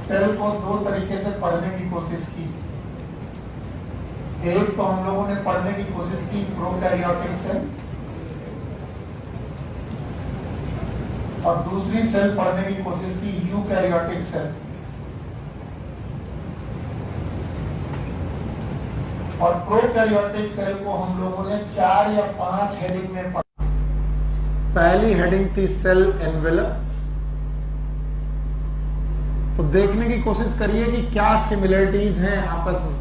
Cell को दो तरीके से पढ़ने की कोशिश की। एक तो हम लोगों ने पढ़ने की कोशिश की प्रोकैरियोटिक सेल, और दूसरी सेल पढ़ने की कोशिश की यूकैरियोटिक सेल। और प्रोकैरियोटिक सेल को हम लोगों ने 4 या 5 हेडिंग में पढ़ा। पहली हेडिंग थी सेल एनवेलप। तो देखने की कोशिश करिए कि क्या सिमिलरिटीज हैं आपस में।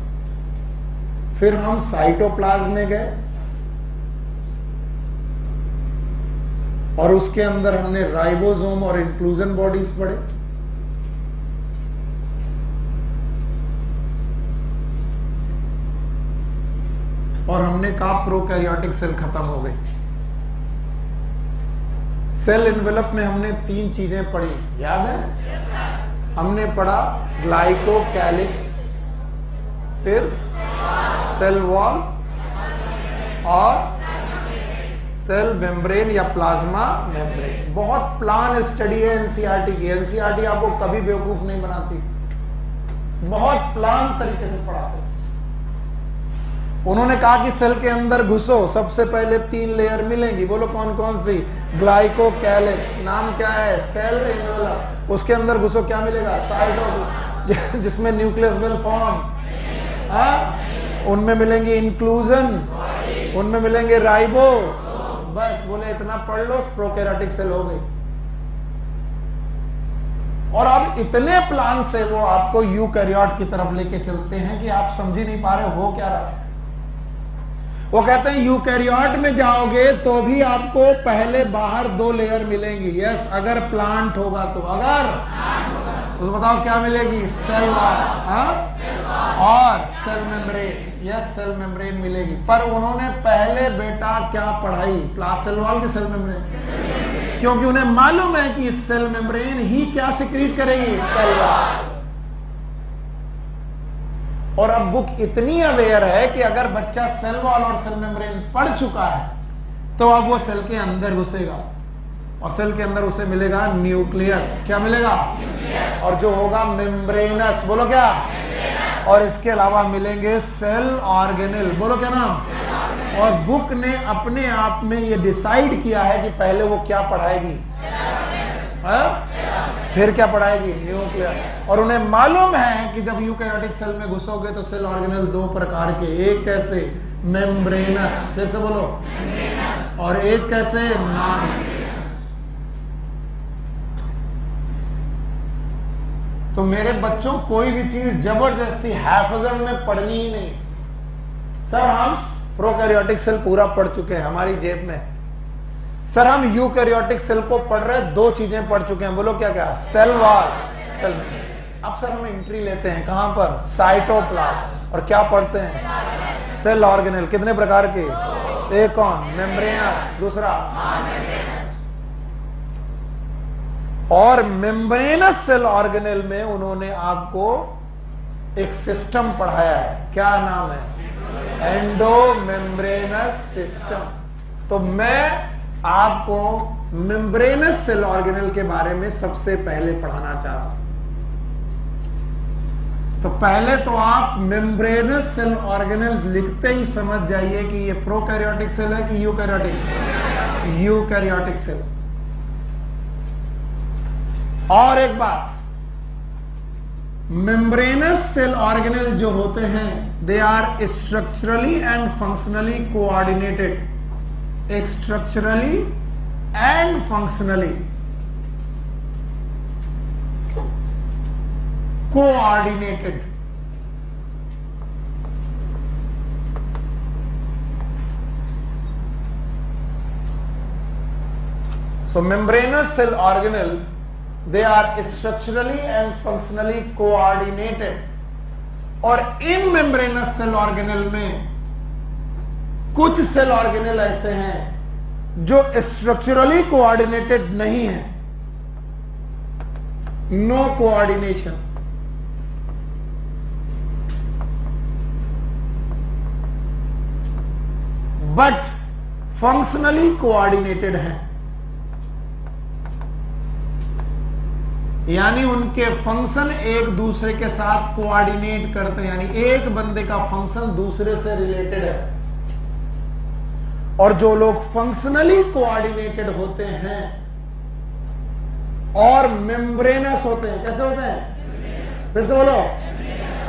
फिर हम साइटोप्लाज्म में गए और उसके अंदर हमने राइबोसोम और इंक्लूजन बॉडीज पढ़े। और हमने कहा प्रोकैरियोटिक सेल खत्म हो गई। सेल एनवेलप में हमने 3 चीजें पढ़ी, याद है? yes, हमने पढ़ा ग्लाइकोकैलिक्स, फिर सेल वॉल और सेल मेम्ब्रेन या प्लाज्मा मेम्ब्रेन। बहुत प्लान स्टडी है एनसीईआरटी की। एनसीईआरटी आपको कभी बेवकूफ नहीं बनाती, बहुत प्लान तरीके से पढ़ाते। उन्होंने कहा कि सेल के अंदर घुसो, सबसे पहले 3 लेयर मिलेंगी। बोलो कौन कौन सी? ग्लाइकोकैलिक्स, नाम क्या है? Cell envelope. उसके अंदर घुसो, क्या मिलेगा? साइटोप्लाज्म, जिसमें न्यूक्लियस विल फॉर्म। उनमें मिलेंगे इंक्लूजन, उनमें मिलेंगे राइबो। बस बोले इतना पढ़ लो, प्रोकैरियोटिक सेल हो गई। और अब इतने प्लान से वो आपको यूकैरियोट की तरफ लेके चलते हैं कि आप समझ ही नहीं पा रहे हो क्या रहा है। वो कहते हैं यूकैरियोट में जाओगे तो भी आपको पहले बाहर 2 लेयर मिलेंगी। यस, अगर प्लांट होगा तो। अगर तो बताओ क्या मिलेगी? सेल वॉल और cell membrane. Yes, cell membrane मिलेगी। पर उन्होंने पहले बेटा क्या पढ़ाई? सेल वॉल की सेल मेम्ब्रेन, क्योंकि उन्हें मालूम है कि सेल मेम्ब्रेन ही क्या सिक्रीट करेगी? Cell wall. और अब बुक इतनी अवेयर है कि अगर बच्चा सेल वॉल और सेल मेम्ब्रेन पढ़ चुका है तो अब वो सेल के अंदर घुसेगा और सेल के अंदर उसे मिलेगा न्यूक्लियस। क्या मिलेगा? न्यूक्लियस। और जो होगा मेम्ब्रेनस। बोलो क्या? मेम्ब्रेनस। और इसके अलावा मिलेंगे सेल ऑर्गेनेल। बोलो क्या नाम? और बुक ने अपने आप में ये डिसाइड किया है कि पहले वो क्या पढ़ाएगी? फिर क्या पढ़ाएगी? न्यूक्लियस। और उन्हें मालूम है कि जब यूकैरियोटिक सेल में घुसोगे तो सेल ऑर्गेनेल 2 प्रकार के, एक कैसे? मेम्ब्रेनस। फिर से बोलो। और एक कैसे? नॉन। तो मेरे बच्चों, कोई भी चीज जबरदस्ती हैफजन में पढ़नी ही नहीं। सर हम प्रोकैरियोटिक सेल पूरा पढ़ चुके हैं, हमारी जेब में। सर हम यूकैरियोटिक सेल को पढ़ रहे हैं, 2 चीजें पढ़ चुके हैं। बोलो क्या क्या? Cell wall, cell. अब सर हम एंट्री लेते हैं कहां पर? साइटोप्लाज्म। और क्या पढ़ते हैं? Cell organelle. कितने प्रकार के? एक कौन? मेम्ब्रेनस। दूसरा? और मेम्ब्रेनस सेल ऑर्गेनेल में उन्होंने आपको एक सिस्टम पढ़ाया है। क्या नाम है? Endomembranes system. तो मैं आपको मेम्ब्रेनस सेल ऑर्गेनेल के बारे में सबसे पहले पढ़ाना चाहता हूं। तो पहले तो आप मेम्ब्रेनस सेल ऑर्गेनेल लिखते ही समझ जाइए कि ये प्रोकैरियोटिक सेल है कि यूकैरियोटिक? Eukaryotic cell. और एक बात, मेम्ब्रेनस सेल ऑर्गेनेल जो होते हैं, they are structurally and functionally coordinated. Structurally and functionally coordinated. So membranous cell organelle, they are structurally and functionally coordinated। और इन मेम्ब्रेनस सेल ऑर्गेनेल में कुछ सेल ऑर्गेनेल ऐसे हैं जो स्ट्रक्चरली कोऑर्डिनेटेड नहीं है, no coordination. But functionally coordinated है। यानी उनके फंक्शन एक दूसरे के साथ कोऑर्डिनेट करते हैं, यानी एक बंदे का फंक्शन दूसरे से रिलेटेड है। और जो लोग फंक्शनली कोऑर्डिनेटेड होते हैं और मेम्ब्रेनस होते हैं, कैसे होते हैं, फिर से बोलो,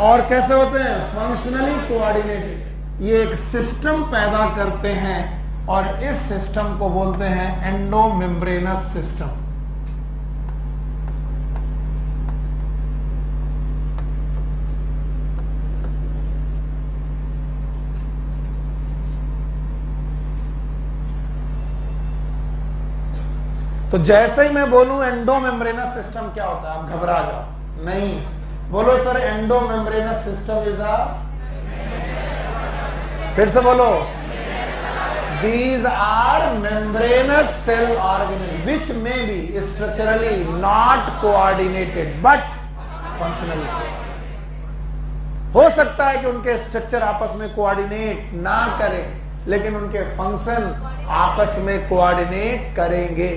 और कैसे होते हैं, फंक्शनली कोऑर्डिनेटेड, ये एक सिस्टम पैदा करते हैं और इस सिस्टम को बोलते हैं एंडोमेम्ब्रेनस सिस्टम। तो जैसे ही मैं बोलूं एंडोमेम्ब्रेनस सिस्टम क्या होता है, आप घबरा जाओ नहीं, बोलो sir endomembranes system is a, फिर से बोलो, these are membranous cell organelles which may be structurally not coordinated but functionally। हो सकता है कि उनके स्ट्रक्चर आपस में कोऑर्डिनेट ना करें लेकिन उनके फंक्शन आपस में कोऑर्डिनेट करेंगे।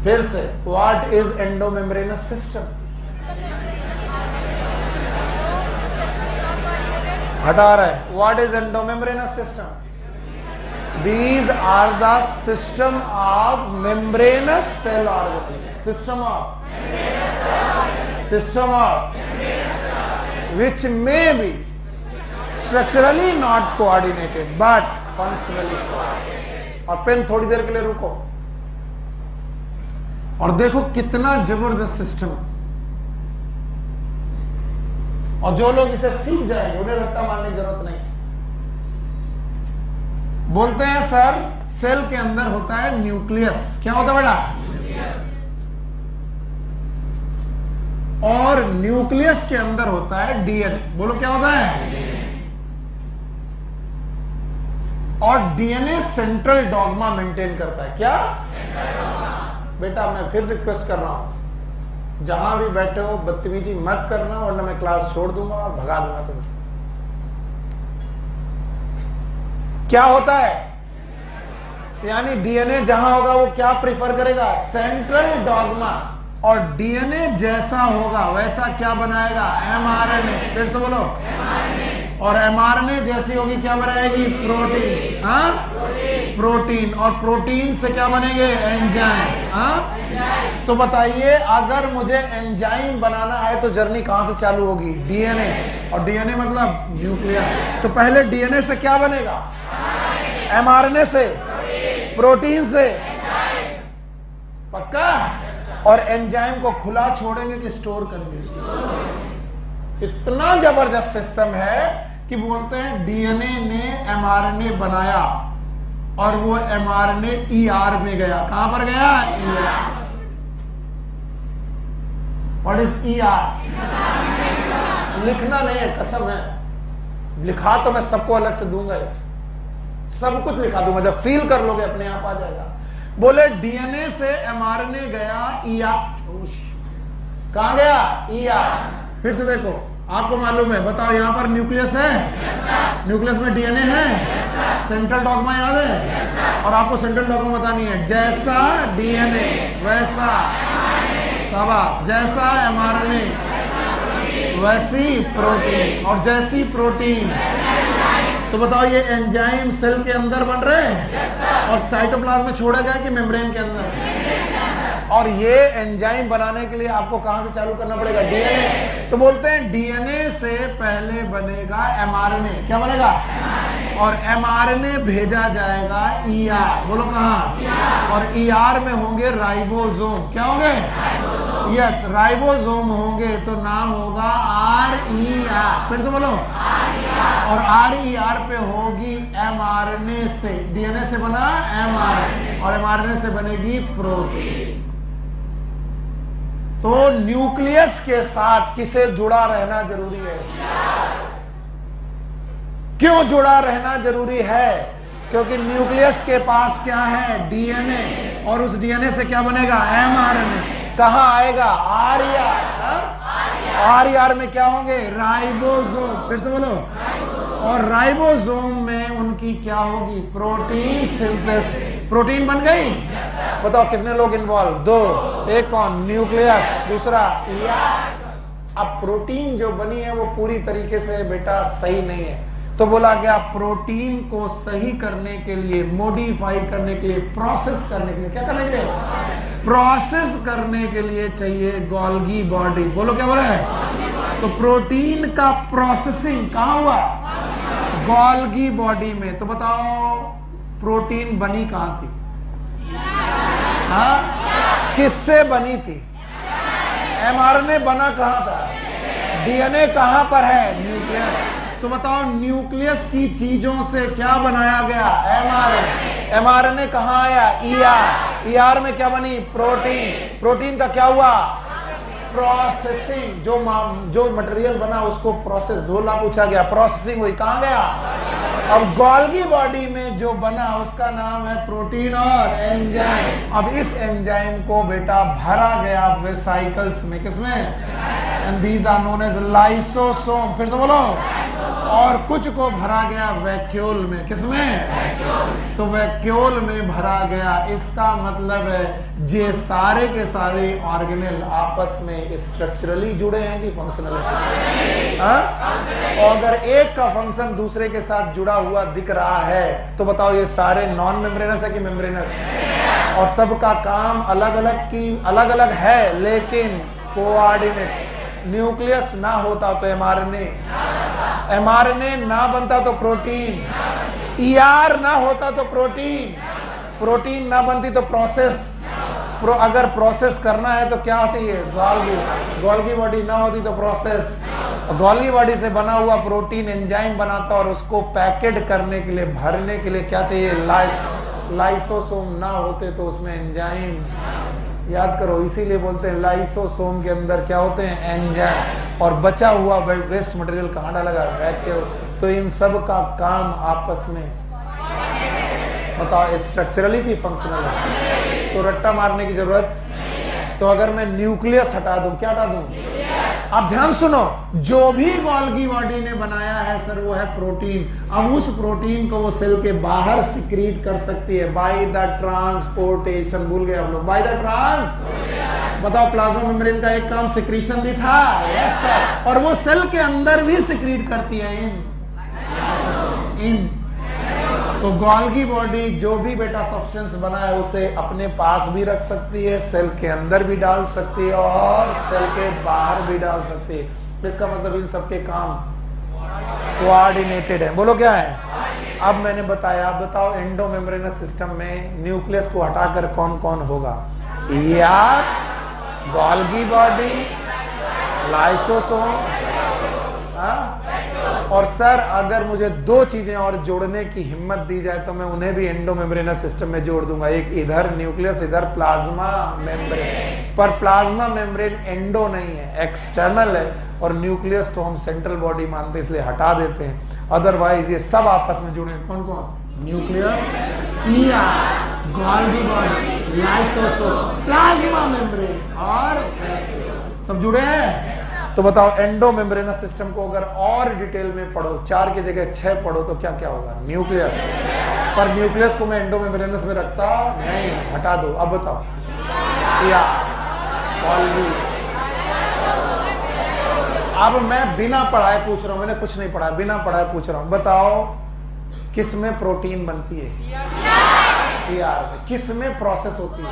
फिर से, व्हाट इज एंडोमेम्ब्रेनस सिस्टम? हटा रहा है, what is endomembranous system? These are the system of membranous cell organelle, system of which may be structurally not coordinated but functionally coordinated। और पेन थोड़ी देर के लिए रुको और देखो कितना जबरदस्त सिस्टम। और जो लोग इसे सीख जाएंगे उन्हें रट्टा मारने की जरूरत नहीं। बोलते हैं सर सेल के अंदर होता है न्यूक्लियस, क्या होता है बेटा? और न्यूक्लियस के अंदर होता है डीएनए, बोलो क्या होता है? और डीएनए सेंट्रल डॉग्मा मेंटेन करता है, क्या? बेटा मैं फिर रिक्वेस्ट कर रहा हूं, जहां भी बैठे हो बदतमीजी मत करना वरना मैं क्लास छोड़ दूंगा और भगा दूंगा तुमको। क्या होता है? यानी डीएनए जहां होगा वो क्या प्रीफर करेगा? Central dogma. और डीएनए जैसा होगा वैसा क्या बनाएगा? एमआरएनए। फिर से बोलो, और एमआरएनए जैसी होगी क्या बनाएगी? प्रोटीन। हाँ, प्रोटीन। और प्रोटीन से क्या बनेंगे? एंजाइम। हाँ, तो बताइए अगर मुझे एंजाइम बनाना है तो जर्नी कहां से चालू होगी? डीएनए। और डीएनए मतलब न्यूक्लियस। तो पहले डीएनए से क्या बनेगा? एमआरएनए से, प्रोटीन से, पक्का? और एंजाइम को खुला छोड़ेंगे कि स्टोर करेंगे? इतना जबरदस्त सिस्टम है कि बोलते हैं डीएनए ने एमआरएनए बनाया और वो एमआरएनए ईआर में गया। कहां पर गया? ईआर। What is ER? लिखना नहीं है, कसम है, लिखा तो मैं सबको अलग से दूंगा यार, सब कुछ लिखा दूंगा, जब फील कर लोगे अपने आप आ जाएगा। बोले डीएनए से एमआरएनए गया ईआर। कहां गया? ईआर। फिर से देखो, आपको मालूम है, बताओ यहां पर न्यूक्लियस है, न्यूक्लियस में डीएनए है, सेंट्रल डॉग्मा याद है, और आपको सेंट्रल डॉग्मा बतानी है, जैसा डीएनए वैसा, शाबाश, जैसा एमआरएनए वैसी प्रोटीन, और जैसी प्रोटीन। तो बताओ ये एंजाइम सेल के अंदर बन रहे हैं और साइटोप्लाज्म में छोड़ा गया कि मेम्ब्रेन के अंदर? और ये एंजाइम बनाने के लिए आपको कहां से चालू करना पड़ेगा? डीएनए। तो बोलते हैं डीएनए से पहले बनेगा एमआरएनए। क्या बनेगा? और एमआरएनए भेजा जाएगा ईआर। बोलो कहां? और ईआर में होंगे राइबोसोम। क्या होंगे? यस, राइबोसोम होंगे तो नाम होगा आरईआर। फिर से बोलो, और आरईआर पे होगी एमआरएनए से, डीएनए से बना एमआरएनए और एमआरएनए से बनेगी प्रोटीन। तो न्यूक्लियस के साथ किसे जुड़ा रहना जरूरी है? क्यों जुड़ा रहना जरूरी है? क्योंकि न्यूक्लियस के पास क्या है? डीएनए, और उस डीएनए से क्या बनेगा? एमआरएनए। कहां आएगा? आरईआर। आरईआर में क्या होंगे? राइबोसोम। फिर से बोलो, और राइबोसोम में उनकी क्या होगी? Protein synthesis. प्रोटीन बन गई? बताओ कितने लोग इन्वॉल्व? 2। एक कौन? न्यूक्लियस, दूसरा ER। अब प्रोटीन जो बनी है वो पूरी तरीके से बेटा सही नहीं है, तो बोला गया प्रोटीन को सही करने के लिए, मॉडिफाई करने के लिए, प्रोसेस करने के लिए, क्या करने के लिए? प्रोसेस करने के लिए चाहिए गोल्गी बॉडी। बोलो क्या बोला है? तो प्रोटीन का प्रोसेसिंग कहां हुआ? गोल्गी बॉडी में। तो बताओ प्रोटीन बनी कहां थी? हाँ, किससे बनी थी? mRNA बना कहां था? DNA कहां पर है? न्यूक्लियस। तो बताओ न्यूक्लियस की चीजों से क्या बनाया गया? mRNA। mRNA कहां आया? ER। ER में क्या बनी? प्रोटीन। प्रोटीन का क्या हुआ? प्रोसेसिंग। जो मटेरियल बना उसको प्रोसेस, धोला पूछा गया, प्रोसेसिंग हुई, कहां गया? अब गोल्गी बॉडी में जो बना उसका नाम है प्रोटीन और एंजाइम। अब इस एंजाइम को बेटा भरा गया वेसाइकल्स में, किसमें? And these are known as lysosome. फिर से बोलो। और कुछ को भरा गया वैक्यूल में, किसमें? तो वैक्यूल में भरा गया। इसका मतलब है ये सारे के सारे ऑर्गेनेल आपस में स्ट्रक्चरली जुड़े हैं कि फंक्शनल है? और अगर एक का फंक्शन दूसरे के साथ जुड़ा हुआ दिख रहा है तो बताओ ये सारे नॉन मेम्ब्रेनस है कि मेम्ब्रेनस? और सबका काम अलग अलग है लेकिन कोऑर्डिनेट। न्यूक्लियस ना होता तो mRNA ना बनता तो प्रोटीन, ER ना होता तो प्रोटीन ना बनती तो प्रोसेस। अगर प्रोसेस करना है तो क्या चाहिए? गोल्गी बॉडी ना होती तो प्रोसेस। गोल्गी बॉडी से बना हुआ प्रोटीन एंजाइम बनाता और उसको पैकेट करने के लिए, भरने के लिए क्या चाहिए? लाइसोसोम ना होते तो उसमें एंजाइम। याद करो, इसीलिए बोलते हैं लाइसोसोम के अंदर क्या होते हैं? एंजाइम। और बचा हुआ वेस्ट मटेरियल कहाँ डाला गया? वैक्यूल। तो इन सब का काम आपस में बताओ स्ट्रक्चरली की फंक्शनल है, तो रट्टा मारने की जरूरत। तो अगर मैं न्यूक्लियस हटा दूं, क्या हटा दूं? अब ध्यान सुनो, जो भी गोल्गी बॉडी ने बनाया है सर वो है प्रोटीन। अब उस प्रोटीन को वो सेल के बाहर सिक्रीट कर सकती है बाय द ट्रांसपोर्टेशन। भूल गए आप लोग? बाय द बताओ प्लाज्मा मेम्ब्रेन का एक काम सिक्रीशन भी था। Yes sir. और वो सेल के अंदर भी सिक्रीट करती है इन। तो गोल्गी बॉडी जो भी बेटा सब्सटेंस बना है उसे अपने पास भी रख सकती है, सेल के अंदर भी डाल सकती है और सेल के बाहर भी डाल सकती है। इसका मतलब इन सबके काम कोऑर्डिनेटेड है। बोलो क्या है? अब मैंने बताया, बताओ एंडोमेम्ब्रेनस सिस्टम में न्यूक्लियस को हटाकर कौन कौन होगा? ER, Golgi body, lysosome. और सर अगर मुझे 2 चीजें और जोड़ने की हिम्मत दी जाए तो मैं उन्हें भी एंडोमेम्ब्रेनस सिस्टम में जोड़ दूंगा। एक इधर न्यूक्लियस, इधर प्लाज्मा मेम्ब्रेन। पर प्लाज्मा मेम्ब्रेन एंडो नहीं है, एक्सटर्नल है। और न्यूक्लियस तो हम सेंट्रल बॉडी मानते हैं इसलिए हटा देते हैं। अदरवाइज ये सब आपस में जुड़े हैं। कौन कौन? Nucleus, ER, Golgi body, lysosome, plasma membrane और सब जुड़े हैं। तो बताओ एंडोमेम्ब्रेनस सिस्टम को अगर और डिटेल में पढ़ो, 4 की जगह 6 पढ़ो तो क्या क्या होगा? न्यूक्लियस। पर न्यूक्लियस को मैं एंडोमेम्ब्रेनस में रखता नहीं, हटा दो। अब बताओ अब मैं बिना पढ़ाए पूछ रहा हूं, मैंने कुछ नहीं पढ़ा, बिना पढ़ाए पूछ रहा हूं। बताओ किस में प्रोटीन बनती है? ER। किस में प्रोसेस होती है?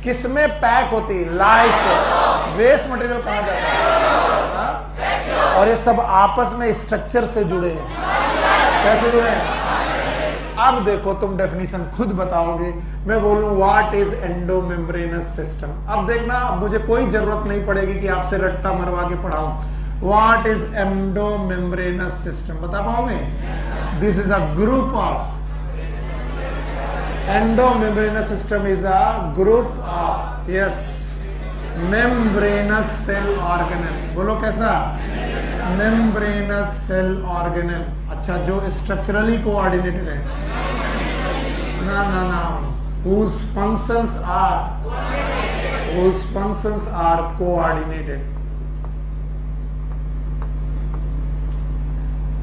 किस में पैक होती है? लाइस। वेस्ट मटेरियल कहां जाता है? और ये सब आपस में स्ट्रक्चर से जुड़े हैं। कैसे जुड़े हैं? अब देखो तुम डेफिनेशन खुद बताओगे। मैं बोलूं व्हाट इज एंडोमेम्ब्रेनस सिस्टम। अब देखना, अब मुझे कोई जरूरत नहीं पड़ेगी कि आपसे रट्टा मरवा के पढ़ाऊं। व्हाट इज एंडोमेम्ब्रेनस सिस्टम बता पाओगे? This is a group of endomembranous system is a group of membranous cell organelle। बोलो कैसा? membranous cell organelle। अच्छा, जो structurally coordinated है ना whose functions are coordinated,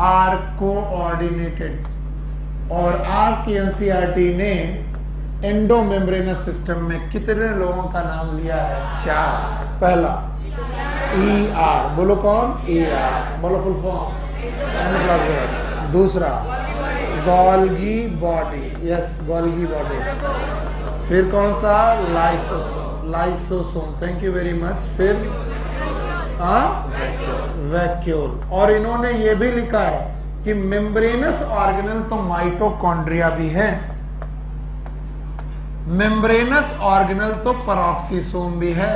are coordinated। और आपकी एनसीईआरटी ने एंडो मेम्ब्रेनस सिस्टम में कितने लोगों का नाम लिया है? 4। पहला ER, बोलो कौन? ER, बोलो फुल फॉर्म। दूसरा Golgi body, yes Golgi body. फिर कौन सा? Lysosome, thank you very much. फिर वैक्यूल। और इन्होंने ये भी लिखा है कि मेम्ब्रेनस ऑर्गेनल तो माइटोकॉन्ड्रिया भी है, मेम्ब्रेनस ऑर्गेनल तो पेरोक्सीसोम भी है,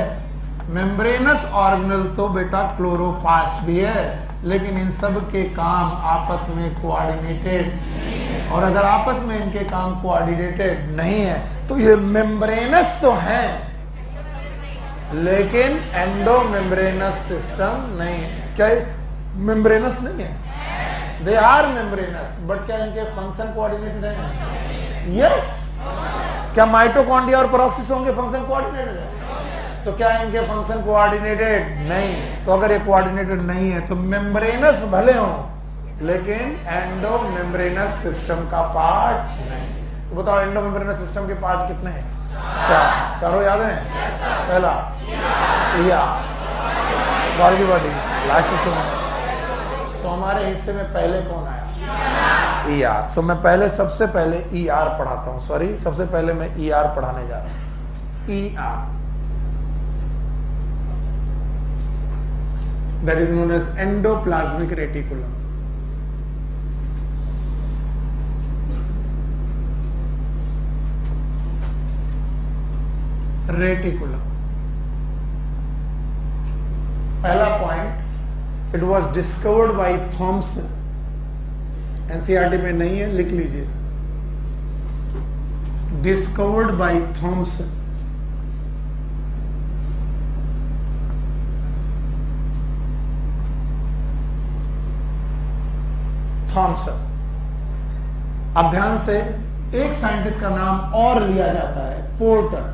मेम्ब्रेनस ऑर्गेनल तो बेटा क्लोरोप्लास्ट भी है, लेकिन इन सब के काम आपस में कोऑर्डिनेटेड। और अगर आपस में इनके काम कोऑर्डिनेटेड नहीं है तो ये मेम्ब्रेनस तो है लेकिन एंडो मेम्ब्रेनस सिस्टम नहीं है। क्या मेम्ब्रेनस नहीं है? दे आर मेम्ब्रेनस, बट क्या इनके फंक्शन कोऑर्डिनेटेड है? यस। क्या माइटोकॉन्ड्रिया और पेरोक्सीसोम के फंक्शन कोऑर्डिनेटेड है? तो क्या इनके फंक्शन कोऑर्डिनेटेड? नहीं। तो अगर ये कोऑर्डिनेटेड नहीं है तो मेम्ब्रेनस भले हो लेकिन एंडो मेम्ब्रेनस सिस्टम का पार्ट नहीं। तो बताओ एंडो मेम्ब्रेनस सिस्टम के पार्ट कितने हैं? 4। चारों याद हैं? पहला गोल्गी बॉडी, लाइसोसोम। तो हमारे हिस्से में पहले कौन आया? ER। तो मैं पहले सबसे पहले ER पढ़ाता हूं। सॉरी, सबसे पहले मैं ER पढ़ाने जा रहा हूं। ER that is known as endoplasmic reticulum. Reticulum. पहला point, it was discovered by Thomson. NCERT में नहीं है, लिख लीजिए, डिस्कवर्ड बाई थॉमसन। थॉमसन। अब ध्यान से, एक साइंटिस्ट का नाम और लिया जाता है, पोर्टर।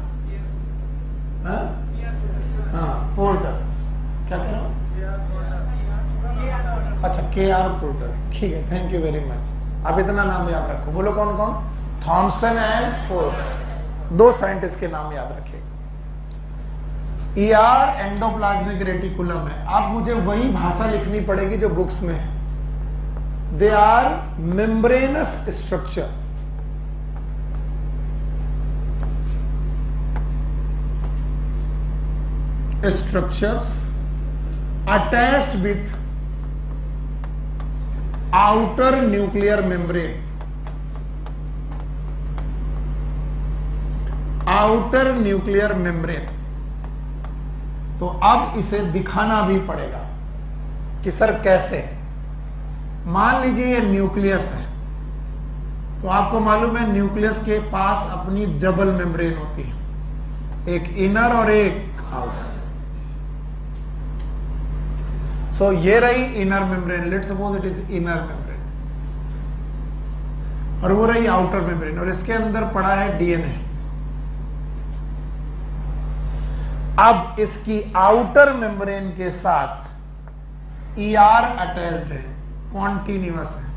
पोर्टर, क्या कह रहा हूं? अच्छा, KR पोर्टर, ठीक है, थैंक यू वेरी मच। आप इतना नाम याद रखो। बोलो कौन कौन? Thomson and porter. 2 साइंटिस्ट के नाम याद रखिए। ER एंडोप्लाज्मिक रेटिकुलम है। अब मुझे वही भाषा लिखनी पड़ेगी जो बुक्स में है। They are membranous structure. Structures attached with outer nuclear membrane. Outer nuclear membrane. तो अब इसे दिखाना भी पड़ेगा कि सर कैसे। मान लीजिए ये न्यूक्लियस है, तो आपको मालूम है न्यूक्लियस के पास अपनी डबल मेम्ब्रेन होती है, एक इनर और एक आउटर। सो ये रही inner membrane, let's suppose it is inner membrane, और वो रही आउटर मेम्ब्रेन, और इसके अंदर पड़ा है डीएनए। अब इसकी आउटर मेम्ब्रेन के साथ ER अटैच्ड है, कॉन्टिन्यूअस है।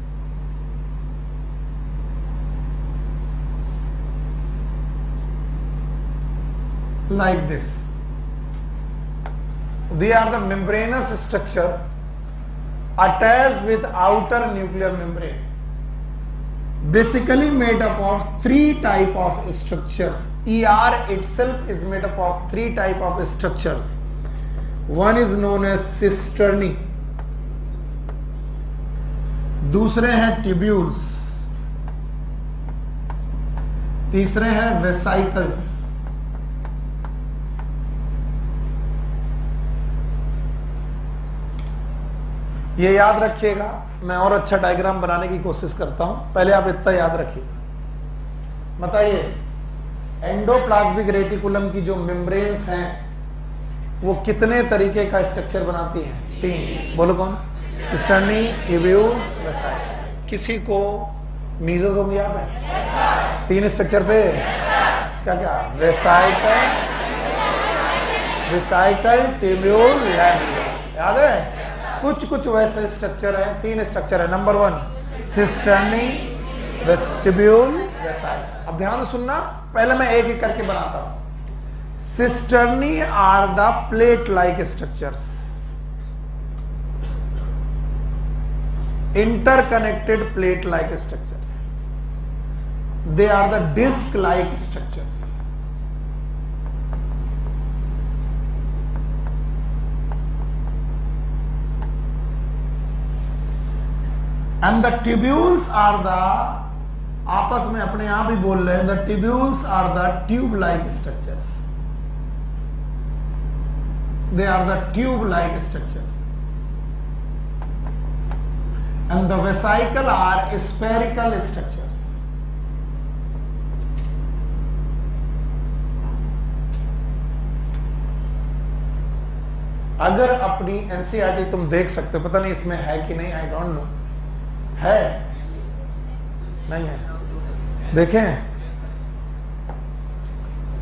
Like this. They are the membranous structure attached with outer nuclear membrane. Basically made up of 3 type of structures. ER itself is made up of 3 type of structures. One is known as cisternae. दूसरे हैं tubules, तीसरे हैं vesicles. ये याद रखिएगा, मैं और अच्छा डायग्राम बनाने की कोशिश करता हूं, पहले आप इतना याद रखिए। बताइए, एंडोप्लाज्मिक रेटिकुलम की जो मेम्ब्रेन्स हैं वो कितने तरीके का स्ट्रक्चर बनाती हैं? 3। बोलो कौन? Cisternae, tubules, vesicle. किसी को मीजोसोम याद है? 3 स्ट्रक्चर थे, क्या क्या? Vesicle, tubule, lamella. याद है? कुछ कुछ वैसे स्ट्रक्चर है, 3 स्ट्रक्चर है। Number 1 cisternae, vestibule, vesicle. अब ध्यान से सुनना, पहले मैं एक एक करके बनाता हूं। Cisternae are the plate like structures, interconnected plate like structures, they are the disc like structures. And the tubules are the, आपस में अपने आप ही बोल रहे हैं, the tubules are the tube like structures, they are the tube like structure. And the vesicle are spherical structures. अगर अपनी NCERT तुम देख सकते हो, पता नहीं इसमें है कि नहीं, आई डोंट नो, है नहीं है, देखें।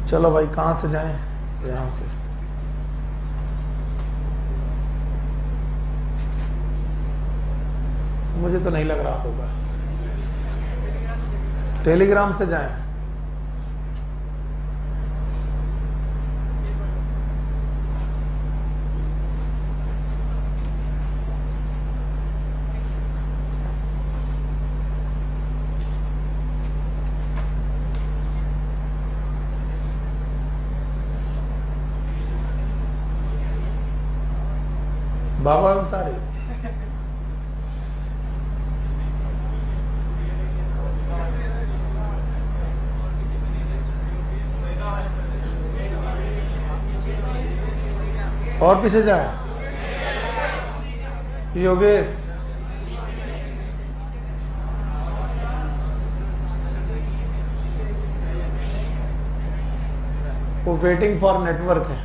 चलो भाई, कहां से जाएं? यहां से। मुझे तो नहीं लग रहा होगा, टेलीग्राम से जाएं। बाबा अंसारी, और पीछे जाए, योगेश, वो वेटिंग फॉर नेटवर्क है।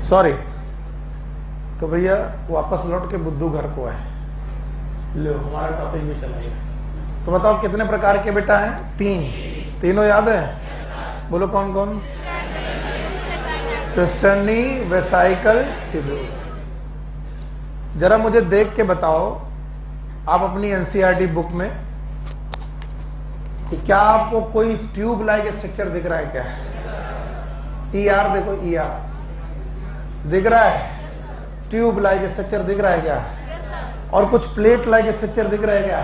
सॉरी, तो भैया वापस लौट के बुद्धू घर को आए। लो, हमारा टॉपिक भी चला गया। तो बताओ कितने प्रकार के बेटा हैं? 3। तीनों याद है? बोलो कौन कौन? Cisternae, vesicle, tubule. जरा मुझे देख के बताओ आप अपनी एनसीईआरटी बुक में कि क्या आपको कोई ट्यूब लाइक स्ट्रक्चर दिख रहा है क्या? ईआर देखो, ईआर दिख रहा है? ट्यूब लाइक स्ट्रक्चर दिख रहा है क्या? और कुछ प्लेट लाइक स्ट्रक्चर दिख रहा है क्या?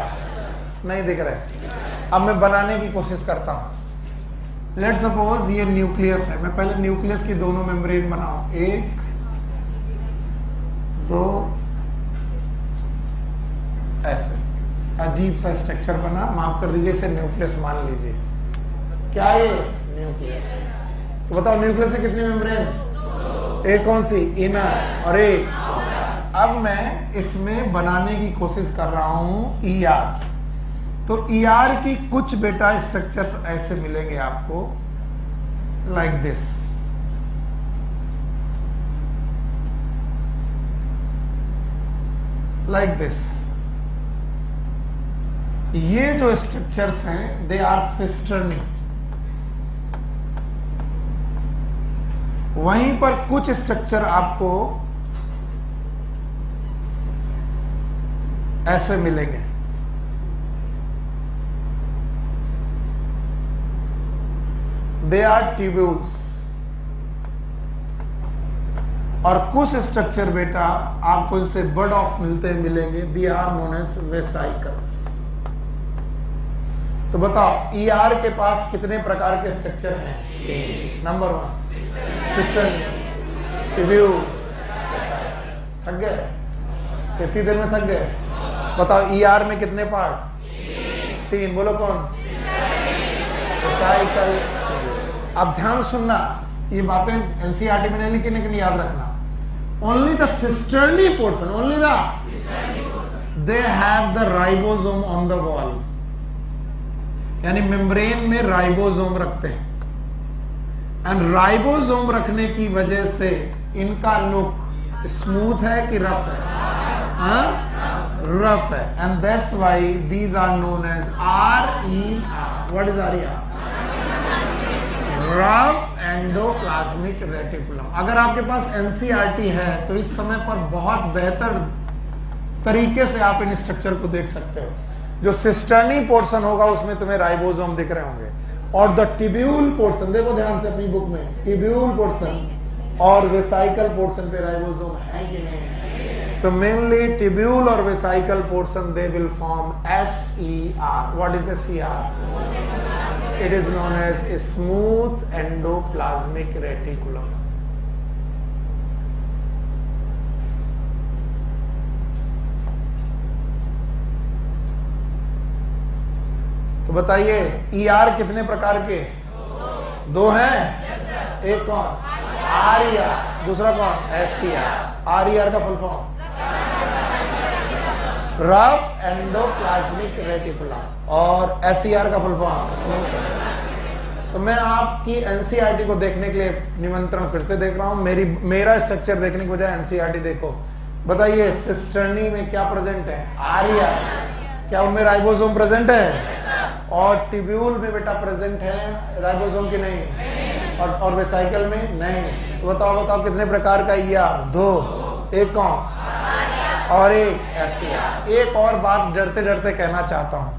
नहीं दिख रहा है। अब मैं बनाने की कोशिश करता हूं। लेट सपोज ये न्यूक्लियस है, मैं पहले न्यूक्लियस की दोनों मेम्ब्रेन बनाऊं, 1 2, ऐसे अजीब सा स्ट्रक्चर बना, माफ कर दीजिए, इसे न्यूक्लियस मान लीजिए। क्या ये न्यूक्लियस? तो बताओ न्यूक्लियस से कितनी मेम्ब्रेन? एक कौन सी? इनर, और एक। अब मैं इसमें बनाने की कोशिश कर रहा हूं ईआर। तो ईआर की कुछ बेटा स्ट्रक्चर्स ऐसे मिलेंगे आपको, लाइक दिस। Like this. ये जो स्ट्रक्चर्स हैं, दे आर सिस्टर्नी। वहीं पर कुछ स्ट्रक्चर आपको ऐसे मिलेंगे। They are tubules. और कुछ स्ट्रक्चर बेटा आपको इनसे बर्ड ऑफ मिलेंगे, they are known as vesicles. तो बताओ ईआर के पास कितने प्रकार के स्ट्रक्चर हैं? Number 1 cisternae, tubule, vesicle. थक गए? कितनी देर में थक गए? बताओ ईआर में कितने पार्ट? 3। बोलो कौन? वेसाइकल। अब ध्यान सुनना, ये बातें एनसीईआरटी में नहीं लिखी, लेकिन याद रखना। Only the cisternae portion, only the, they have the ribosome on the wall. यानी मेम्ब्रेन में राइबोसोम रखते हैं, एंड राइबोसोम रखने की वजह से इनका लुक स्मूथ है कि रफ है? रफ है। And that's why these are known as RER। What is RER? Rough endoplasmic reticulum. अगर आपके पास एनसीईआरटी है तो इस समय पर बहुत बेहतर तरीके से आप इन स्ट्रक्चर को देख सकते हो। जो सिस्टर्नी पोर्शन होगा उसमें तुम्हें राइबोसोम दिख रहे होंगे, और द टिब्यूल पोर्शन, देखो ध्यान से अपनी बुक में, टिब्यूल पोर्शन और वेसाइकल पोर्शन पे राइबोसोम है कि नहीं। तो मेनली टिब्यूल और vesicle portion they will form SER। What is SER? It is known as smooth endoplasmic reticulum. तो बताइए ER कितने प्रकार के? दो हैं। एक कौन? RER, दूसरा कौन? SCR। RER का full form rough endoplasmic reticulum, और SCR का फुल फॉर्म स्मूथ। तो मैं आपकी एनसीईआरटी को देखने के लिए निमंत्रण फिर से देख रहा हूं, मेरा स्ट्रक्चर देखने के बजाय एनसीईआरटी देखो। बताइए सिस्टर्नी में क्या प्रेजेंट है? RER। क्या उनमें राइबोसोम प्रेजेंट है? और टिब्यूल में बेटा प्रेजेंट है राइबोसोम की नहीं, और वेसाइकल में नहीं। तो बताओ कितने प्रकार का ER? दो। एक कौन? और एक SCR। एक और बात डरते डरते कहना चाहता हूं,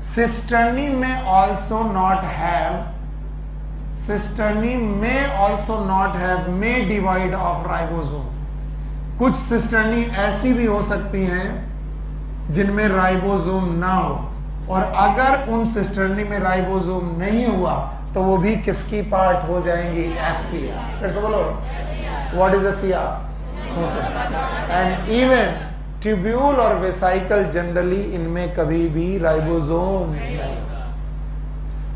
सिस्टर्नी में ऑल्सो नॉट हैव, सिस्टर्नी में also not have may divide of ribosome. कुछ सिस्टर्नी ऐसी भी हो सकती हैं जिनमें राइबोसोम ना हो, और अगर उन सिस्टर्नी में राइबोसोम नहीं हुआ तो वो भी किसकी पार्ट हो जाएंगी? SCR। फिर से बोलो, what is SCR? And even tubule और वेसाइकल जनरली इनमें कभी भी राइबोसोम नहीं।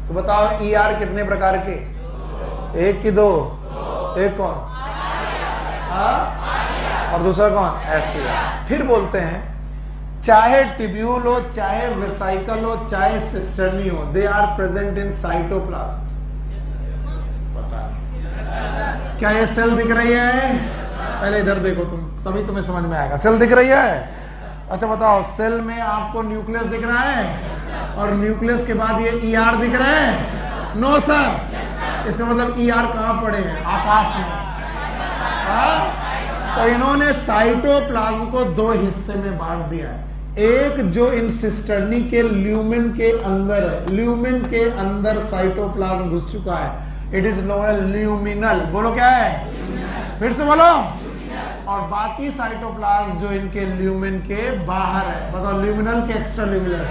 तो बताओ ER कितने प्रकार के? एक की दो? एक कौन? और दूसरा कौन? SCR। फिर बोलते हैं चाहे टिब्यूल हो, चाहे वेसाइकल हो, चाहे सिस्टर्नी हो, they are present in cytoplasm. क्या ये सेल दिख रही है? पहले इधर देखो तुम, तभी तुम्हें समझ में आएगा। सेल दिख रही है? अच्छा बताओ, सेल में आपको न्यूक्लियस दिख रहा है, और न्यूक्लियस के बाद ये ER दिख रहा है? No sir. इसका मतलब ER कहां पड़े हैं? आकाश में। तो इन्होंने साइटोप्लाज्म को दो हिस्से में बांट दिया है। एक जो इन सिस्टर्नी के ल्यूमेन के अंदर है, ल्यूमेन के अंदर साइटोप्लाज्म घुस चुका है, इट इज नोन ल्यूमिनल। बोलो क्या है? फिर से बोलो। और बाकी साइटोप्लाज्म जो इनके ल्यूमेन के बाहर है, बताओ ल्यूमिनल के एक्स्ट्रा ल्यूमिनल।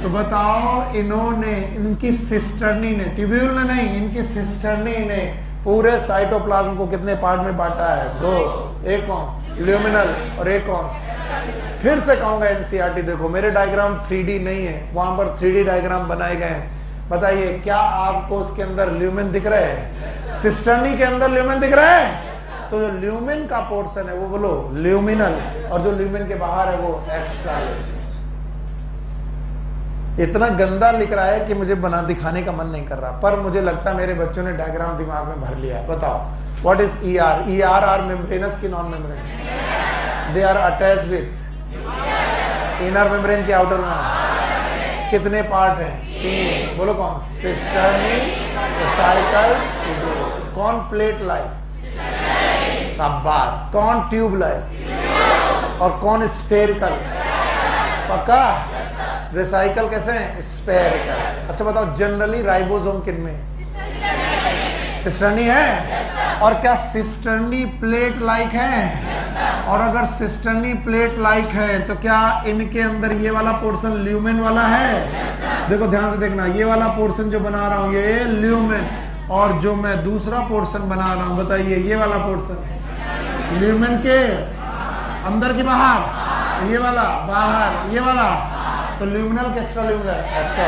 तो बताओ इन्होंने, इनकी सिस्टर्नी ने, ट्यूब्यूल ने नहीं, इनकी सिस्टर्नी ने पूरे साइटोप्लाज्म को कितने पार्ट में बांटा है? दो। एक कौन? ल्यूमिनल, और एक कौन? फिर से कहूंगा एनसीईआरटी देखो, मेरे डायग्राम 3D नहीं है, वहां पर 3D डायग्राम बनाए गए हैं। बताइए क्या आपको उसके अंदर ल्यूमेन दिख रहे हैं? सिस्टर्नी के अंदर ल्यूमेन दिख रहा है? तो जो ल्यूमेन का पोर्शन है वो बोलो ल्यूमिनल, और जो ल्यूमेन के बाहर है वो एक्स्ट्रा। इतना गंदा लिख रहा है कि मुझे बना दिखाने का मन नहीं कर रहा, पर मुझे लगता है मेरे बच्चों ने डायग्राम दिमाग में भर लिया है। बताओ what is ER? ER are membranous की non membrane? They are attached with inner membrane के आउटर में। कितने पार्ट हैं? 3। बोलो कौन? Cisternae, vesicle, tubule. कौन प्लेट लाइक? शाबाश। कौन ट्यूब लाइक? और कौन स्फेरिकल? पक्का? वेसाइकल कैसे हैं? स्फेरिकल। अच्छा बताओ जनरली राइबोसोम किनमें? सिस्टर्नी है। और क्या सिस्टर्नी प्लेट लाइक है? और अगर सिस्टर्नी प्लेट लाइक है तो क्या इनके अंदर ये वाला पोर्शन ल्यूमेन वाला है? देखो ध्यान से देखना, ये वाला पोर्शन जो बना रहा हूं ये ल्यूमेन, और जो मैं दूसरा पोर्शन बना रहा हूं, बताइए ये वाला पोर्शन ल्यूमेन के अंदर की बाहर, ये वाला बाहर, ये वाला तो ल्यूमिनल के एक्स्ट्रा ल्यूमिनल एक्स्ट्रा।